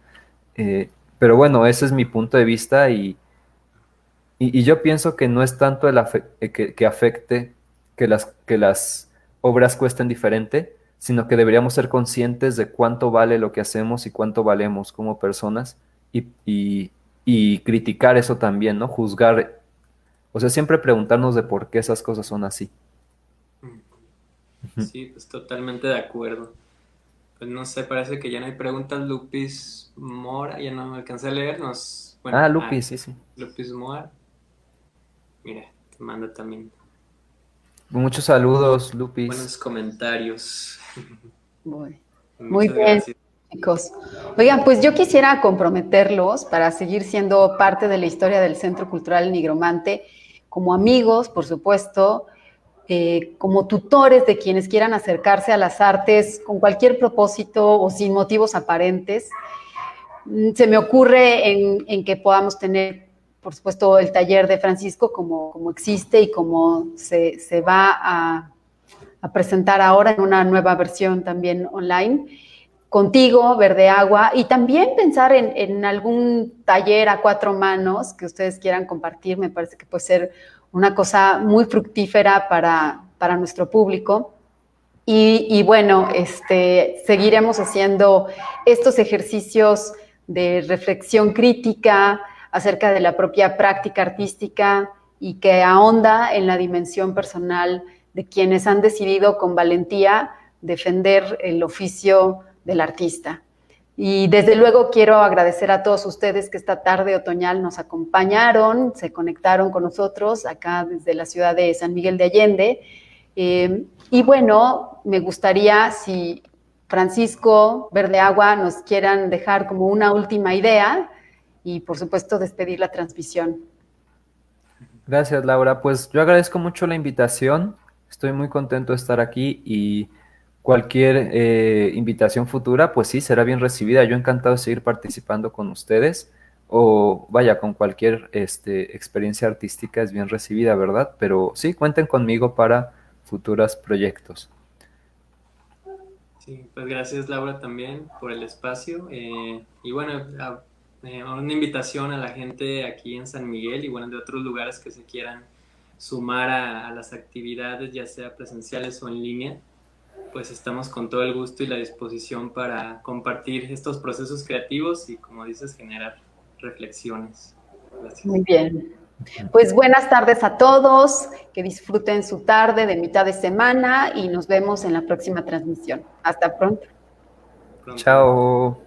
Pero bueno, ese es mi punto de vista y yo pienso que no es tanto que afecte que las obras cuesten diferente, sino que deberíamos ser conscientes de cuánto vale lo que hacemos y cuánto valemos como personas y criticar eso también, ¿no? Juzgar, o sea, siempre preguntarnos de por qué esas cosas son así. Ujú. Sí, pues totalmente de acuerdo. pues no sé, parece que ya no hay preguntas. Lupis Mora, ya no alcancé a leer, Lupis, sí, sí. Lupis Mora, mira, te manda también Muchos saludos, Lupis. buenos comentarios. Muy, muy Muchas bien, gracias. chicos. Oigan, pues yo quisiera comprometerlos para seguir siendo parte de la historia del Centro Cultural Nigromante, como amigos, por supuesto, como tutores de quienes quieran acercarse a las artes con cualquier propósito o sin motivos aparentes. Se me ocurre en que podamos tener, por supuesto, el taller de Francisco como existe y como se va a presentar ahora en una nueva versión también online, contigo, Verde Agua, y también pensar en algún taller a cuatro manos que ustedes quieran compartir. Me parece que puede ser una cosa muy fructífera para nuestro público. Y bueno, seguiremos haciendo estos ejercicios de reflexión crítica acerca de la propia práctica artística y que ahonda en la dimensión personal de quienes han decidido con valentía defender el oficio del artista. Y desde luego quiero agradecer a todos ustedes que esta tarde otoñal nos acompañaron, se conectaron con nosotros acá desde la ciudad de San Miguel de Allende. Y bueno, me gustaría si Francisco, Verde Agua, nos quieran dejar como una última idea y por supuesto despedir la transmisión. Gracias, Laura. Pues yo agradezco mucho la invitación. Estoy muy contento de estar aquí y cualquier invitación futura, pues sí, será bien recibida. Yo encantado de seguir participando con ustedes o vaya, con cualquier experiencia artística es bien recibida, ¿verdad? Pero sí, cuenten conmigo para futuros proyectos. Sí, pues gracias Laura también por el espacio. Y bueno, una invitación a la gente aquí en San Miguel y bueno, de otros lugares que se quieran sumar a las actividades, ya sea presenciales o en línea, pues estamos con todo el gusto y la disposición para compartir estos procesos creativos y, como dices, generar reflexiones. Gracias. Muy bien. Pues buenas tardes a todos, que disfruten su tarde de mitad de semana y nos vemos en la próxima transmisión. Hasta pronto. Pronto. Chao.